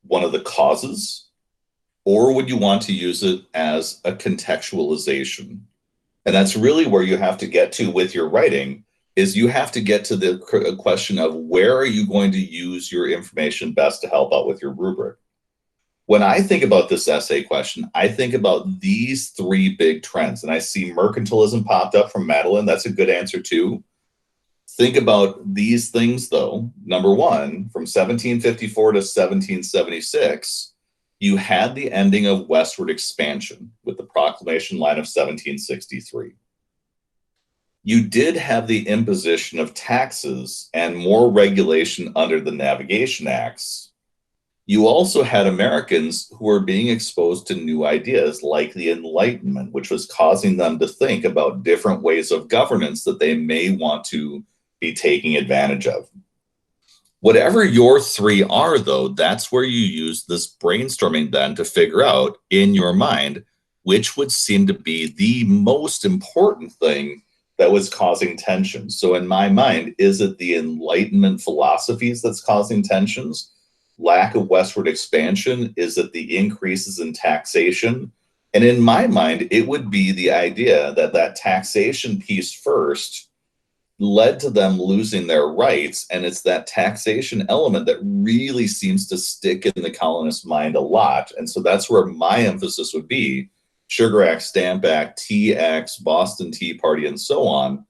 A: one of the causes? Or would you want to use it as a contextualization? And that's really where you have to get to with your writing, is you have to get to the question of where are you going to use your information best to help out with your rubric. When I think about this essay question, I think about these 3 big trends. And I see mercantilism popped up from Madeline. That's a good answer too. Think about these things though. Number 1, from 1754 to 1776, you had the ending of westward expansion with the Proclamation Line of 1763. You did have the imposition of taxes and more regulation under the Navigation Acts. You also had Americans who were being exposed to new ideas like the Enlightenment, which was causing them to think about different ways of governance that they may want to be taking advantage of. Whatever your 3 are, though, that's where you use this brainstorming then to figure out in your mind which would seem to be the most important thing that was causing tensions. So in my mind, is it the Enlightenment philosophies that's causing tensions? Lack of westward expansion? Is it the increases in taxation? And in my mind, it would be the idea that that taxation piece first led to them losing their rights. And it's that taxation element that really seems to stick in the colonist mind a lot. And so that's where my emphasis would be. Sugar Act, Stamp Act, TX, Boston Tea Party, and so on.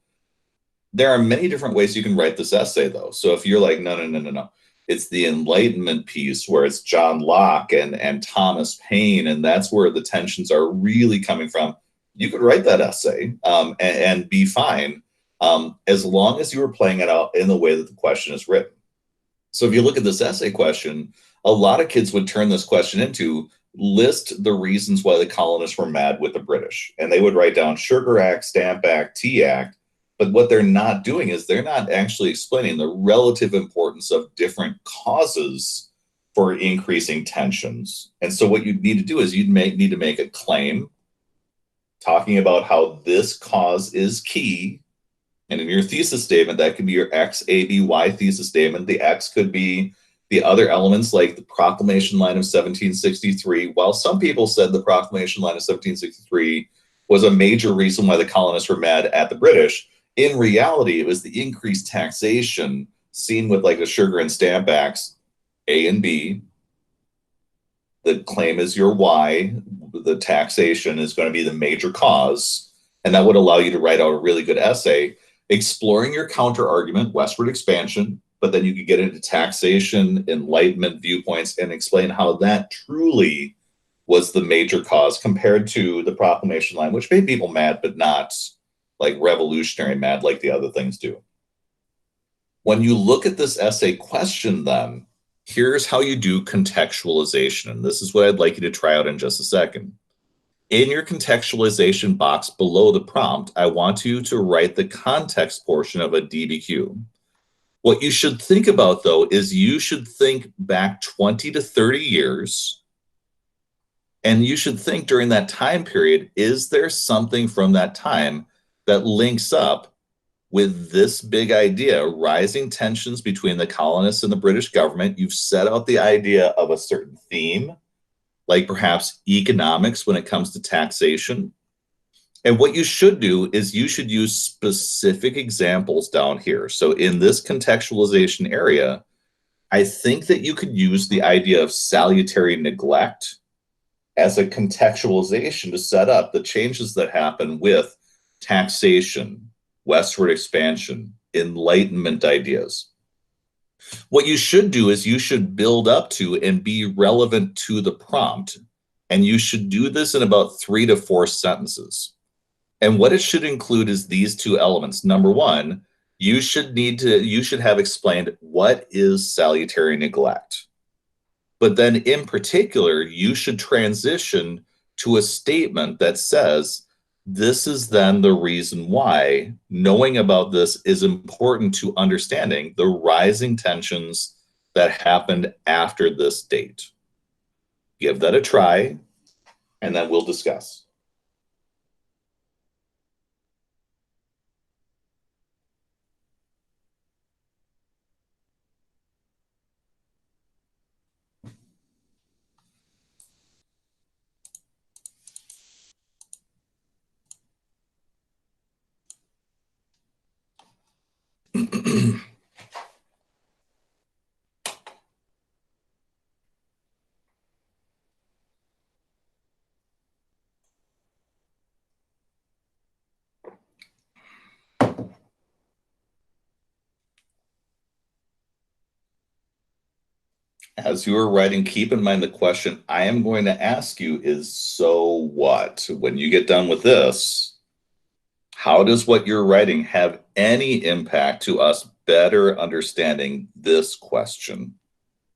A: There are many different ways you can write this essay, though. So if you're like, no, no, no, no, no, it's the Enlightenment piece where it's John Locke and Thomas Paine, and that's where the tensions are really coming from. You could write that essay and be fine as long as you were playing it out in the way that the question is written. So if you look at this essay question, a lot of kids would turn this question into list the reasons why the colonists were mad with the British. And they would write down Sugar Act, Stamp Act, Tea Act. But what they're not doing is they're not actually explaining the relative importance of different causes for increasing tensions. And so what you'd need to do is you'd need to make a claim talking about how this cause is key. And in your thesis statement, that could be your X, A, B, Y thesis statement. The X could be the other elements like the proclamation line of 1763. While some people said the proclamation line of 1763 was a major reason why the colonists were mad at the British, in reality, it was the increased taxation seen with like the Sugar and Stamp Acts, A and B. The claim is your Y. The taxation is going to be the major cause. And that would allow you to write out a really good essay exploring your counter argument, westward expansion, but then you could get into taxation, Enlightenment viewpoints, and explain how that truly was the major cause compared to the proclamation line, which made people mad, but not like revolutionary mad like the other things do. When you look at this essay question, then, here's how you do contextualization. And this is what I'd like you to try out in just a second. In your contextualization box below the prompt, I want you to write the context portion of a DBQ. What you should think about, though, is you should think back 20 to 30 years, and you should think during that time period, is there something from that time that links up with this big idea, rising tensions between the colonists and the British government? You've set out the idea of a certain theme, like perhaps economics when it comes to taxation. And what you should do is you should use specific examples down here. So in this contextualization area, I think that you could use the idea of salutary neglect as a contextualization to set up the changes that happen with taxation, westward expansion, Enlightenment ideas. What you should do is you should build up to and be relevant to the prompt. And you should do this in about 3 to 4 sentences. And what it should include is these two elements. Number one, you should have explained what is salutary neglect. But then in particular, you should transition to a statement that says, this is then the reason why knowing about this is important to understanding the rising tensions that happened after this date. Give that a try, and then we'll discuss. As you are writing, keep in mind the question I am going to ask you is, so what? When you get done with this, how does what you're writing have any impact to us better understanding this question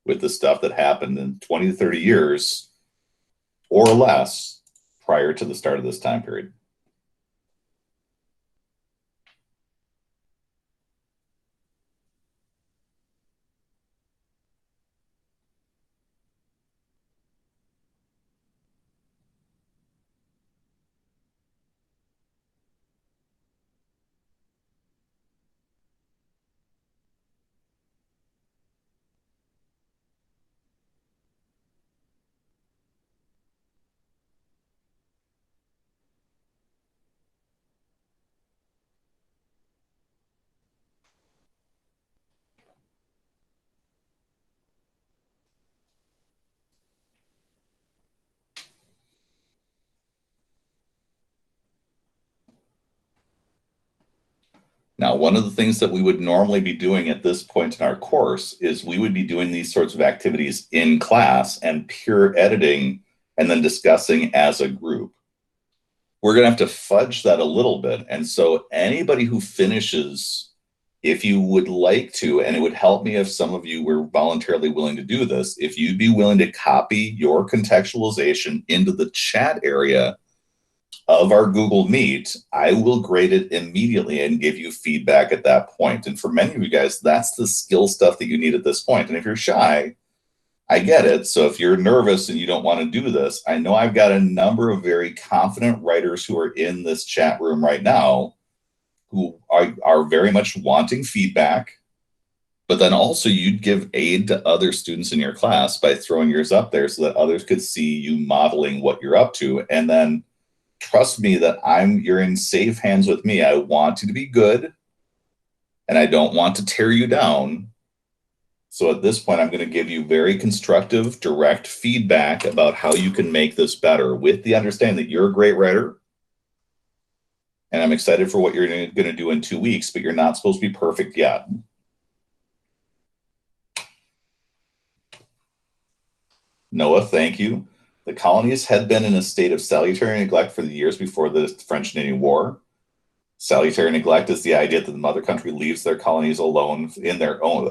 A: with the stuff that happened in 20 to 30 years or less prior to the start of this time period? Now, one of the things that we would normally be doing at this point in our course is we would be doing these sorts of activities in class and peer editing and then discussing as a group. We're going to have to fudge that a little bit. And so anybody who finishes, if you would like to, and it would help me if some of you were voluntarily willing to do this, if you'd be willing to copy your contextualization into the chat area of our Google Meet, I will grade it immediately and give you feedback at that point. And for many of you guys, that's the skill stuff that you need at this point. And if you're shy, I get it. So if you're nervous and you don't want to do this, I know I've got a number of very confident writers who are in this chat room right now who are very much wanting feedback, but then also you'd give aid to other students in your class by throwing yours up there so that others could see you modeling what you're up to. And then trust me that you're in safe hands with me. I want you to be good and I don't want to tear you down. So at this point, I'm going to give you very constructive, direct feedback about how you can make this better with the understanding that you're a great writer. And I'm excited for what you're going to do in 2 weeks, but you're not supposed to be perfect yet. Noah, thank you. The colonies had been in a state of salutary neglect for the years before the French and Indian War. Salutary neglect is the idea that the mother country leaves their colonies alone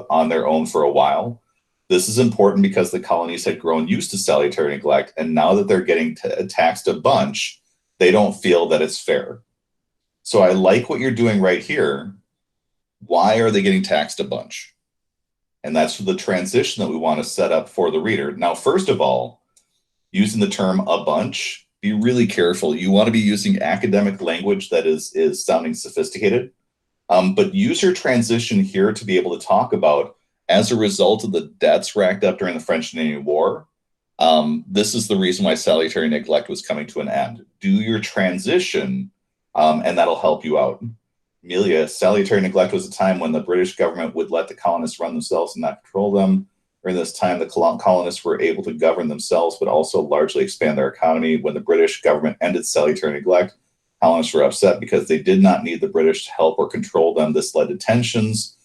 A: on their own for a while. This is important because the colonies had grown used to salutary neglect, and now that they're getting taxed a bunch, they don't feel that it's fair. So I like what you're doing right here. Why are they getting taxed a bunch? And that's the transition that we want to set up for the reader. Now, first of all, using the term a bunch, be really careful. You want to be using academic language that is sounding sophisticated, but use your transition here to be able to talk about, as a result of the debts racked up during the French and Indian War, this is the reason why salutary neglect was coming to an end. Do your transition, and that'll help you out. Amelia, salutary neglect was a time when the British government would let the colonists run themselves and not control them. During this time, the colonists were able to govern themselves, but also largely expand their economy. When the British government ended salutary neglect, colonists were upset because they did not need the British to help or control them. This led to tensions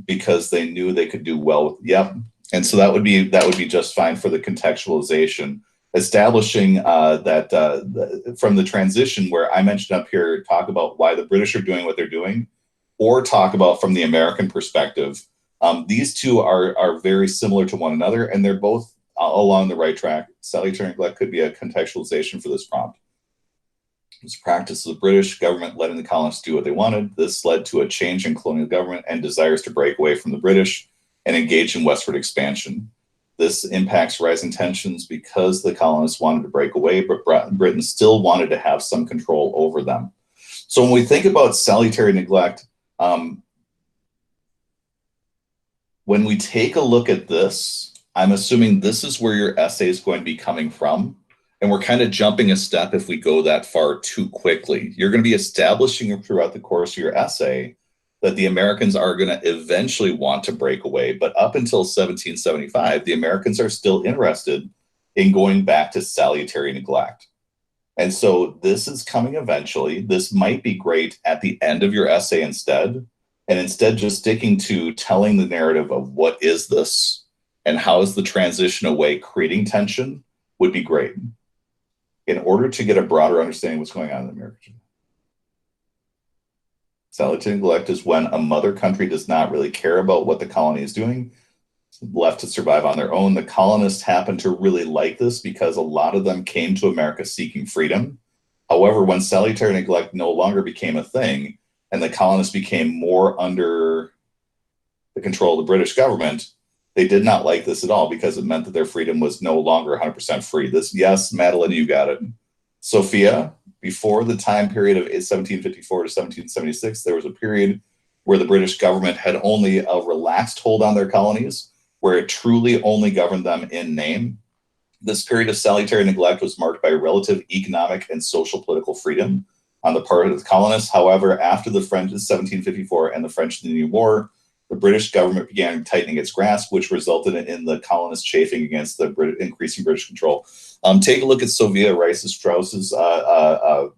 A: because they knew they could do well with, yep. And so that would be just fine for the contextualization. Establishing that from the transition where I mentioned up here, talk about why the British are doing what they're doing, or talk about from the American perspective. These two are very similar to one another, and they're both along the right track. Salutary neglect could be a contextualization for this prompt. It was a practice of the British government letting the colonists do what they wanted. This led to a change in colonial government and desires to break away from the British and engage in westward expansion. This impacts rising tensions because the colonists wanted to break away, but Britain still wanted to have some control over them. So when we think about salutary neglect, when we take a look at this, I'm assuming this is where your essay is going to be coming from. And we're kind of jumping a step if we go that far too quickly. You're going to be establishing throughout the course of your essay that the Americans are going to eventually want to break away. But up until 1775, the Americans are still interested in going back to salutary neglect. And so this is coming eventually. This might be great at the end of your essay instead. And instead just sticking to telling the narrative of what is this and how is the transition away creating tension would be great in order to get a broader understanding of what's going on in America. Salutary neglect is when a mother country does not really care about what the colony is doing, left to survive on their own. The colonists happen to really like this because a lot of them came to America seeking freedom. However, when salutary neglect no longer became a thing, and the colonists became more under the control of the British government, they did not like this at all because it meant that their freedom was no longer 100% free. This, yes, Madeline, you got it. Sophia, before the time period of 1754 to 1776, there was a period where the British government had only a relaxed hold on their colonies, where it truly only governed them in name. This period of salutary neglect was marked by relative economic and social political freedom on the part of the colonists. However, after the French in 1754 and the French and Indian War, the British government began tightening its grasp, which resulted in the colonists chafing against the increasing British control. Take a look at Sylvia Rice-Strauss's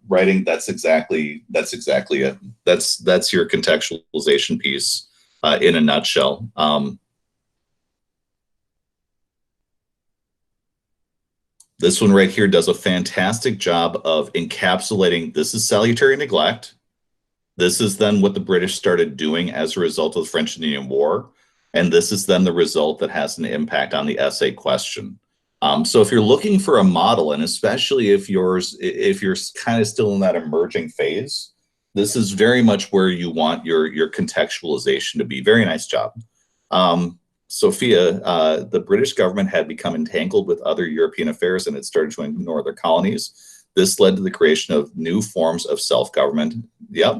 A: writing. That's exactly it. That's your contextualization piece in a nutshell. This one right here does a fantastic job of encapsulating, this is salutary neglect. This is then what the British started doing as a result of the French and Indian War. And this is then the result that has an impact on the essay question. So if you're looking for a model, and especially if you're kind of still in that emerging phase, this is very much where you want your contextualization to be. Very nice job. Sophia, the British government had become entangled with other European affairs and it started to ignore their colonies. This led to the creation of new forms of self-government. Yep.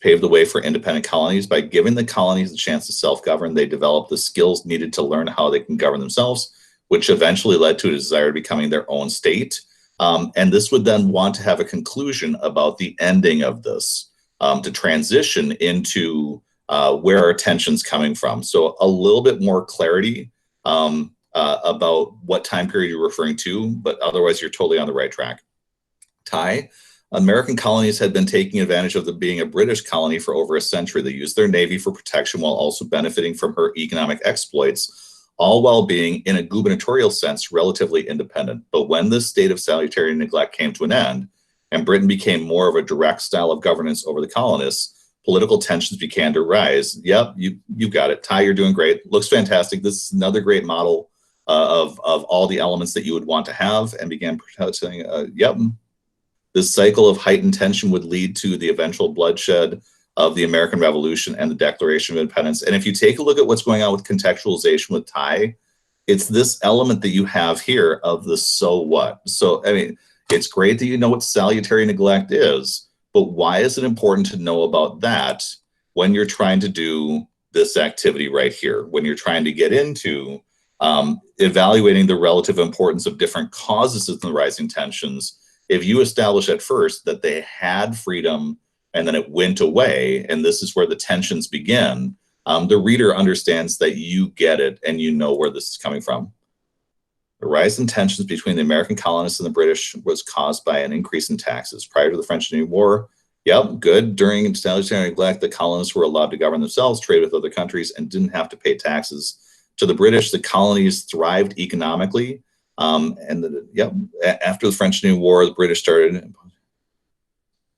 A: Paved the way for independent colonies. By giving the colonies a chance to self-govern, they developed the skills needed to learn how they can govern themselves, which eventually led to a desire of becoming their own state. And this would then want to have a conclusion about the ending of this, to transition into where our attention's coming from. So a little bit more clarity about what time period you're referring to, but otherwise you're totally on the right track. Ty, American colonies had been taking advantage of being a British colony for over a century. They used their navy for protection while also benefiting from her economic exploits, all while being, in a gubernatorial sense, relatively independent. But when this state of salutary neglect came to an end, and Britain became more of a direct style of governance over the colonists, political tensions began to rise. Yep, you got it. Ty, you're doing great. Looks fantastic. This is another great model of all the elements that you would want to have, and began protecting, yep. This cycle of heightened tension would lead to the eventual bloodshed of the American Revolution and the Declaration of Independence. And if you take a look at what's going on with contextualization with Ty, it's this element that you have here of the so what. So, I mean, it's great that you know what salutary neglect is, but why is it important to know about that when you're trying to do this activity right here, when you're trying to get into evaluating the relative importance of different causes of the rising tensions? If you establish at first that they had freedom and then it went away, and this is where the tensions begin, the reader understands that you get it and you know where this is coming from. The rise in tensions between the American colonists and the British was caused by an increase in taxes. Prior to the French and Indian War, yep, good. During salutary neglect, the colonists were allowed to govern themselves, trade with other countries, and didn't have to pay taxes to the British. The colonies thrived economically. After the French and Indian War, the British started.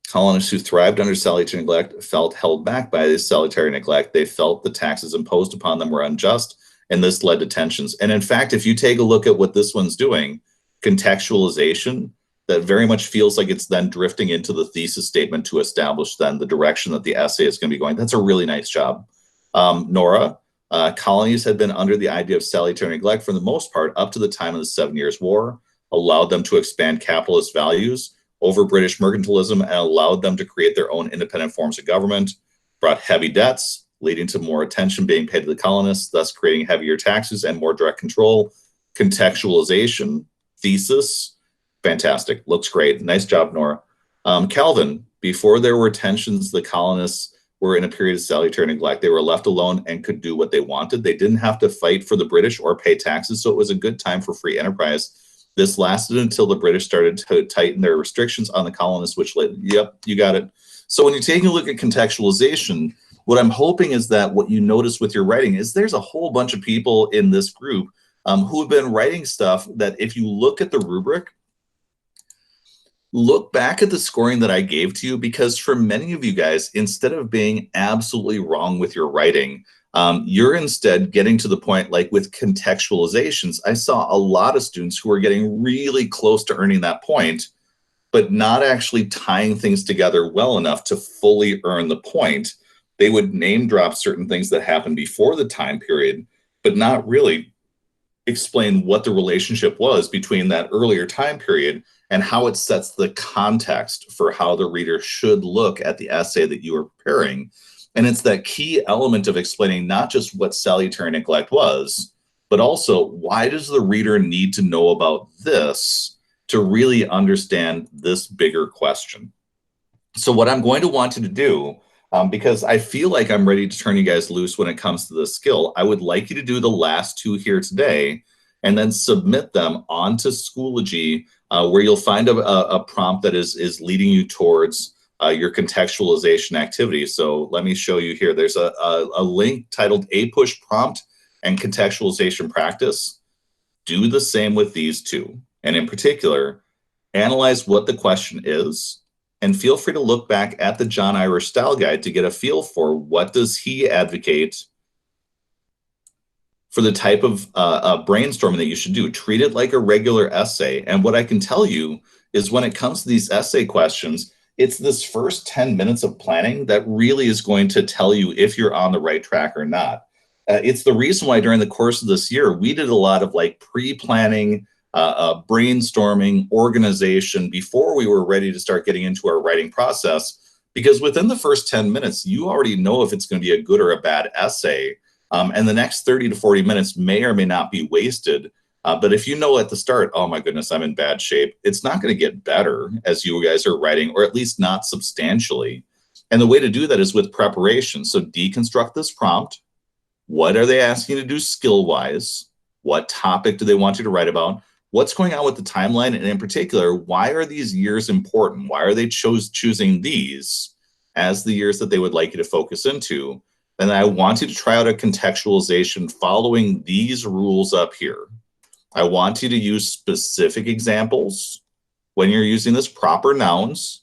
A: Colonists who thrived under salutary neglect felt held back by this salutary neglect. They felt the taxes imposed upon them were unjust, and this led to tensions. And in fact, if you take a look at what this one's doing, contextualization, that very much feels like it's then drifting into the thesis statement to establish then the direction that the essay is going to be going. That's a really nice job. Nora, colonies had been under the idea of salutary neglect for the most part up to the time of the 7 Years' War, allowed them to expand capitalist values over British mercantilism, and allowed them to create their own independent forms of government, brought heavy debts, leading to more attention being paid to the colonists, thus creating heavier taxes and more direct control. Contextualization, thesis, fantastic. Looks great. Nice job, Nora. Calvin, before there were tensions, the colonists were in a period of salutary neglect. They were left alone and could do what they wanted. They didn't have to fight for the British or pay taxes, so it was a good time for free enterprise. This lasted until the British started to tighten their restrictions on the colonists, which led, yep, you got it. So when you're taking a look at contextualization, what I'm hoping is that what you notice with your writing is there's a whole bunch of people in this group who have been writing stuff that if you look at the rubric, look back at the scoring that I gave to you, because for many of you guys, instead of being absolutely wrong with your writing, you're instead getting to the point, like with contextualizations, I saw a lot of students who are getting really close to earning that point, but not actually tying things together well enough to fully earn the point. They would name drop certain things that happened before the time period, but not really explain what the relationship was between that earlier time period and how it sets the context for how the reader should look at the essay that you are preparing. And it's that key element of explaining not just what salutary neglect was, but also why does the reader need to know about this to really understand this bigger question. So what I'm going to want you to do because I feel like I'm ready to turn you guys loose when it comes to this skill. I would like you to do the last two here today and then submit them onto Schoology, where you'll find a prompt that is leading you towards your contextualization activity. So let me show you here. There's a link titled APUSH Prompt and Contextualization Practice. Do the same with these two. And in particular, analyze what the question is, and feel free to look back at the John Irish Style Guide to get a feel for what does he advocate for the type of brainstorming that you should do. Treat it like a regular essay. And what I can tell you is when it comes to these essay questions, it's this first 10 minutes of planning that really is going to tell you if you're on the right track or not. It's the reason why during the course of this year, we did a lot of like pre-planning, brainstorming, organization before we were ready to start getting into our writing process, because within the first 10 minutes, you already know if it's going to be a good or a bad essay. And the next 30 to 40 minutes may or may not be wasted. But if you know at the start, oh my goodness, I'm in bad shape, it's not going to get better as you guys are writing, or at least not substantially. And the way to do that is with preparation. So deconstruct this prompt. What are they asking you to do skill-wise? What topic do they want you to write about? What's going on with the timeline? And in particular, why are these years important? Why are they choosing these as the years that they would like you to focus into? And I want you to try out a contextualization following these rules up here. I want you to use specific examples when you're using this, proper nouns,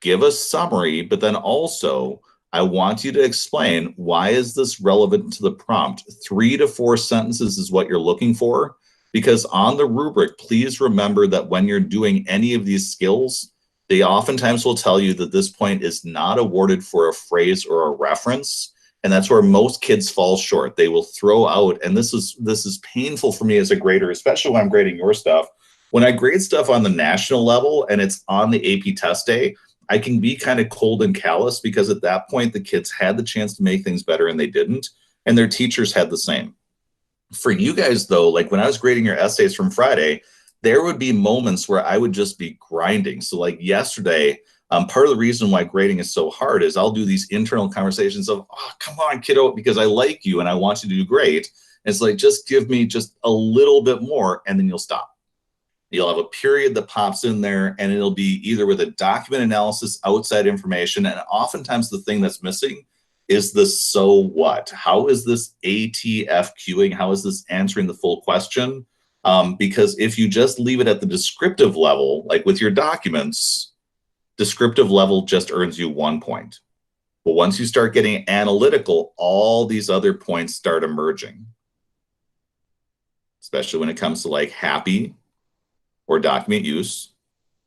A: give a summary, but then also I want you to explain why is this relevant to the prompt. 3 to 4 sentences is what you're looking for, because on the rubric, please remember that when you're doing any of these skills, they oftentimes will tell you that this point is not awarded for a phrase or a reference. And that's where most kids fall short. They will throw out, and this is painful for me as a grader, especially when I'm grading your stuff. When I grade stuff on the national level and it's on the AP test day, I can be kind of cold and callous, because at that point, the kids had the chance to make things better and they didn't, and their teachers had the same. For you guys though, like when I was grading your essays from Friday, there would be moments where I would just be grinding. So like yesterday, part of the reason why grading is so hard is I'll do these internal conversations of, oh, come on, kiddo, because I like you and I want you to do great. And it's like, just give me just a little bit more, and then you'll stop. You'll have a period that pops in there, and it'll be either with a document analysis, outside information, and oftentimes the thing that's missing is the so what. How is this ATFQing? How is this answering the full question? Because if you just leave it at the descriptive level, like with your documents, descriptive level just earns you 1 point. But once you start getting analytical, all these other points start emerging, especially when it comes to like happy or document use.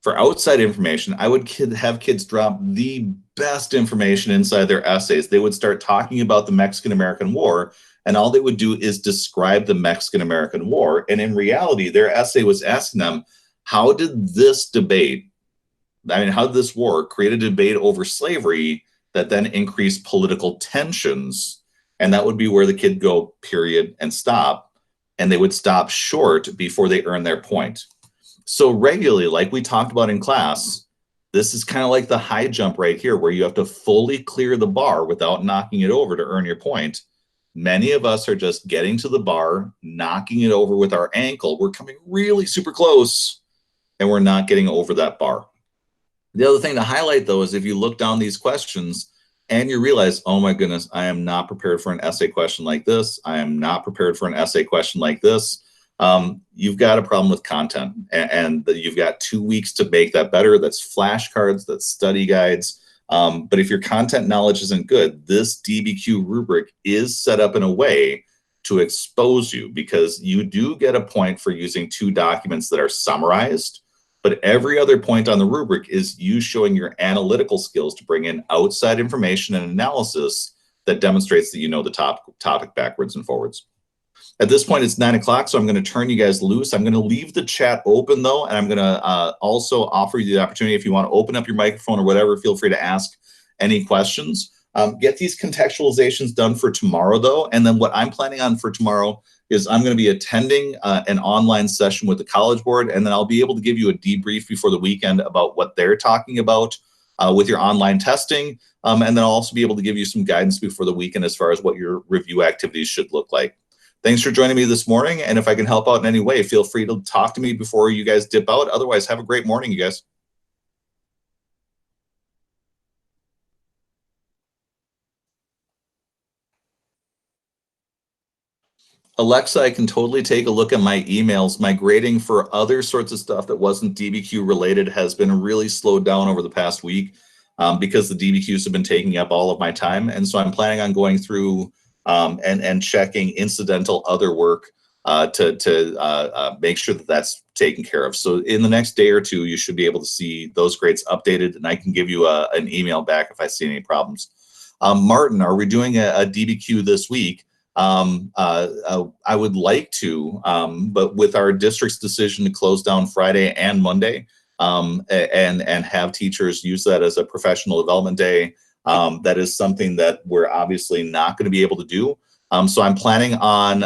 A: For outside information, I would have kids drop the best information inside their essays. They would start talking about the Mexican-American War, and all they would do is describe the Mexican-American War. And in reality, their essay was asking them, how did this debate, how did this war create a debate over slavery that then increased political tensions? And that would be where the kid go period and stop, and they would stop short before they earn their point. So regularly, like we talked about in class, this is kind of like the high jump right here, where you have to fully clear the bar without knocking it over to earn your point. Many of us are just getting to the bar, knocking it over with our ankle. We're coming really super close, and we're not getting over that bar. The other thing to highlight, though, is if you look down these questions and you realize, oh my goodness, I am not prepared for an essay question like this. I am not prepared for an essay question like this. You've got a problem with content, and you've got 2 weeks to make that better. That's flashcards, that's study guides. But if your content knowledge isn't good, this DBQ rubric is set up in a way to expose you, because you do get a point for using 2 documents that are summarized, but every other point on the rubric is you showing your analytical skills to bring in outside information and analysis that demonstrates that you know the topic backwards and forwards. At this point, it's 9 o'clock, so I'm going to turn you guys loose. I'm going to leave the chat open, though, and I'm going to also offer you the opportunity, if you want to open up your microphone or whatever, feel free to ask any questions. Get these contextualizations done for tomorrow, though, and then what I'm planning on for tomorrow is I'm going to be attending an online session with the College Board, and then I'll be able to give you a debrief before the weekend about what they're talking about with your online testing. And then I'll also be able to give you some guidance before the weekend as far as what your review activities should look like. Thanks for joining me this morning. And if I can help out in any way, feel free to talk to me before you guys dip out. Otherwise, have a great morning, you guys. Alexa, I can totally take a look at my emails. My grading for other sorts of stuff that wasn't DBQ related has been really slowed down over the past week because the DBQs have been taking up all of my time. And so I'm planning on going through and checking incidental other work to make sure that that's taken care of. So in the next day or two, you should be able to see those grades updated, and I can give you an email back if I see any problems. Martin, are we doing a DBQ this week? I would like to, but with our district's decision to close down Friday and Monday, and have teachers use that as a professional development day, that is something that we're obviously not going to be able to do. So I'm planning on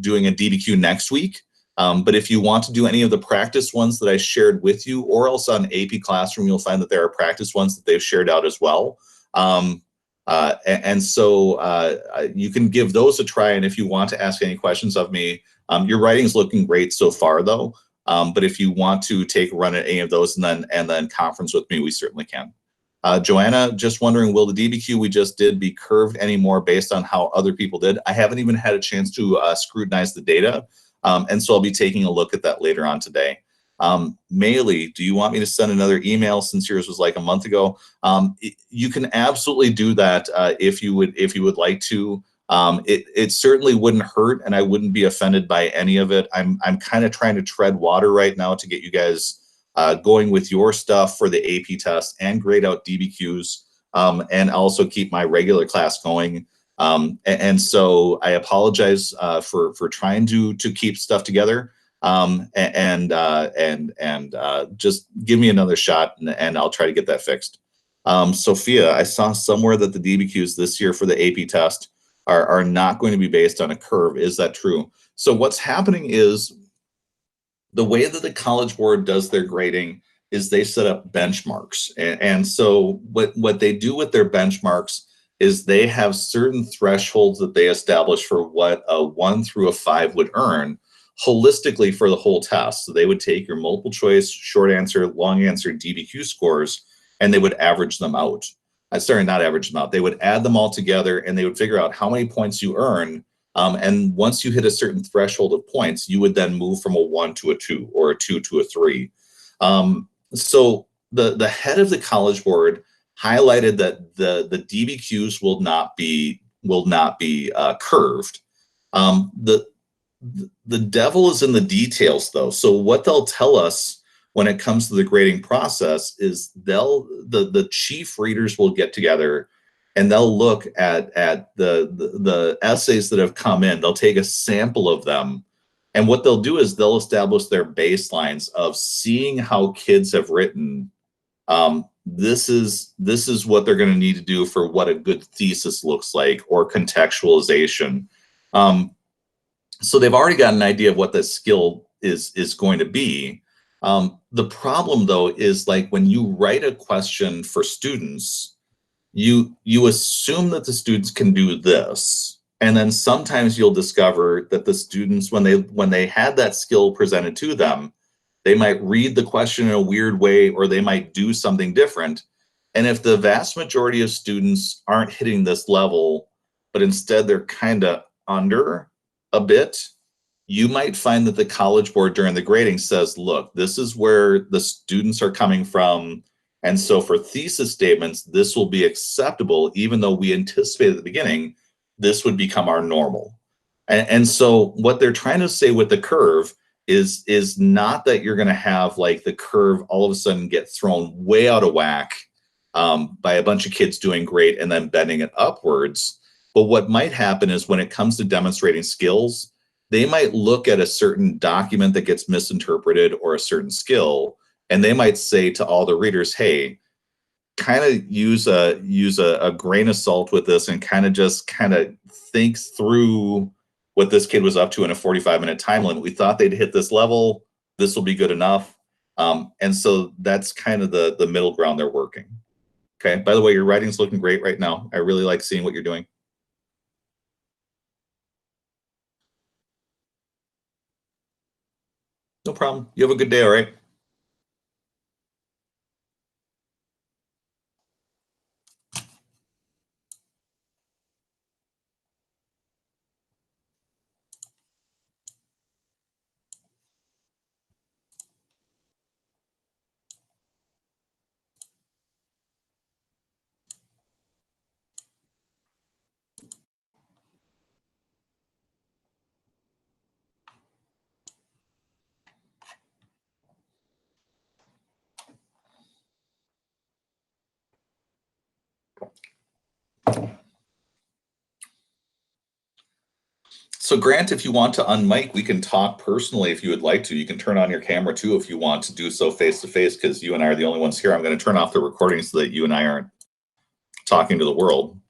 A: doing a DBQ next week. But if you want to do any of the practice ones that I shared with you, or else on AP Classroom, you'll find that there are practice ones that they've shared out as well. So you can give those a try. And if you want to ask any questions of me, your writing is looking great so far, though. But if you want to take a run at any of those and then conference with me, we certainly can. Joanna, just wondering, will the DBQ we just did be curved anymore based on how other people did? I haven't even had a chance to scrutinize the data. And so I'll be taking a look at that later on today. Maylee, do you want me to send another email since yours was like a month ago? You can absolutely do that if you would like to. It certainly wouldn't hurt, and I wouldn't be offended by any of it. I'm kind of trying to tread water right now to get you guys going with your stuff for the AP test and grade out DBQs, and also keep my regular class going. And so I apologize for trying to keep stuff together. Just give me another shot and I'll try to get that fixed. Sophia, I saw somewhere that the DBQs this year for the AP test are not going to be based on a curve. Is that true? So what's happening is the way that the College Board does their grading is they set up benchmarks. And so what they do with their benchmarks is they have certain thresholds that they establish for what a 1 through a 5 would earn holistically for the whole test. So they would take your multiple choice, short answer, long answer, DBQ scores, and they would average them out. Sorry, not average them out. They would add them all together and they would figure out how many points you earn. And once you hit a certain threshold of points, you would then move from a 1 to a 2 or a 2 to a 3. So the head of the College Board highlighted that the DBQs will not be curved. The devil is in the details, though. So what they'll tell us when it comes to the grading process is the chief readers will get together and they'll look at the essays that have come in. They'll take a sample of them, and what they'll do is they'll establish their baselines of seeing how kids have written. This is what they're going to need to do for what a good thesis looks like, or contextualization. So they've already got an idea of what the skill is going to be. The problem, though, is like when you write a question for students, you assume that the students can do this, and then sometimes you'll discover that the students, when they had that skill presented to them, they might read the question in a weird way, or they might do something different. And if the vast majority of students aren't hitting this level, but instead they're kind of under a bit, you might find that the College Board during the grading says, look, this is where the students are coming from. And so for thesis statements, this will be acceptable, even though we anticipated at the beginning, this would become our normal. And so what they're trying to say with the curve is not that you're going to have like the curve all of a sudden get thrown way out of whack by a bunch of kids doing great and then bending it upwards. But what might happen is when it comes to demonstrating skills, they might look at a certain document that gets misinterpreted or a certain skill, and they might say to all the readers, hey, kind of use a grain of salt with this and kind of think through what this kid was up to in a 45-minute time limit. We thought they'd hit this level. This will be good enough. And so that's kind of the middle ground they're working. Okay. By the way, your writing's looking great right now. I really like seeing what you're doing. No problem. You have a good day, all right? So Grant, if you want to unmic, we can talk personally if you would like to. You can turn on your camera too if you want to do so face to face, because you and I are the only ones here. I'm going to turn off the recording so that you and I aren't talking to the world.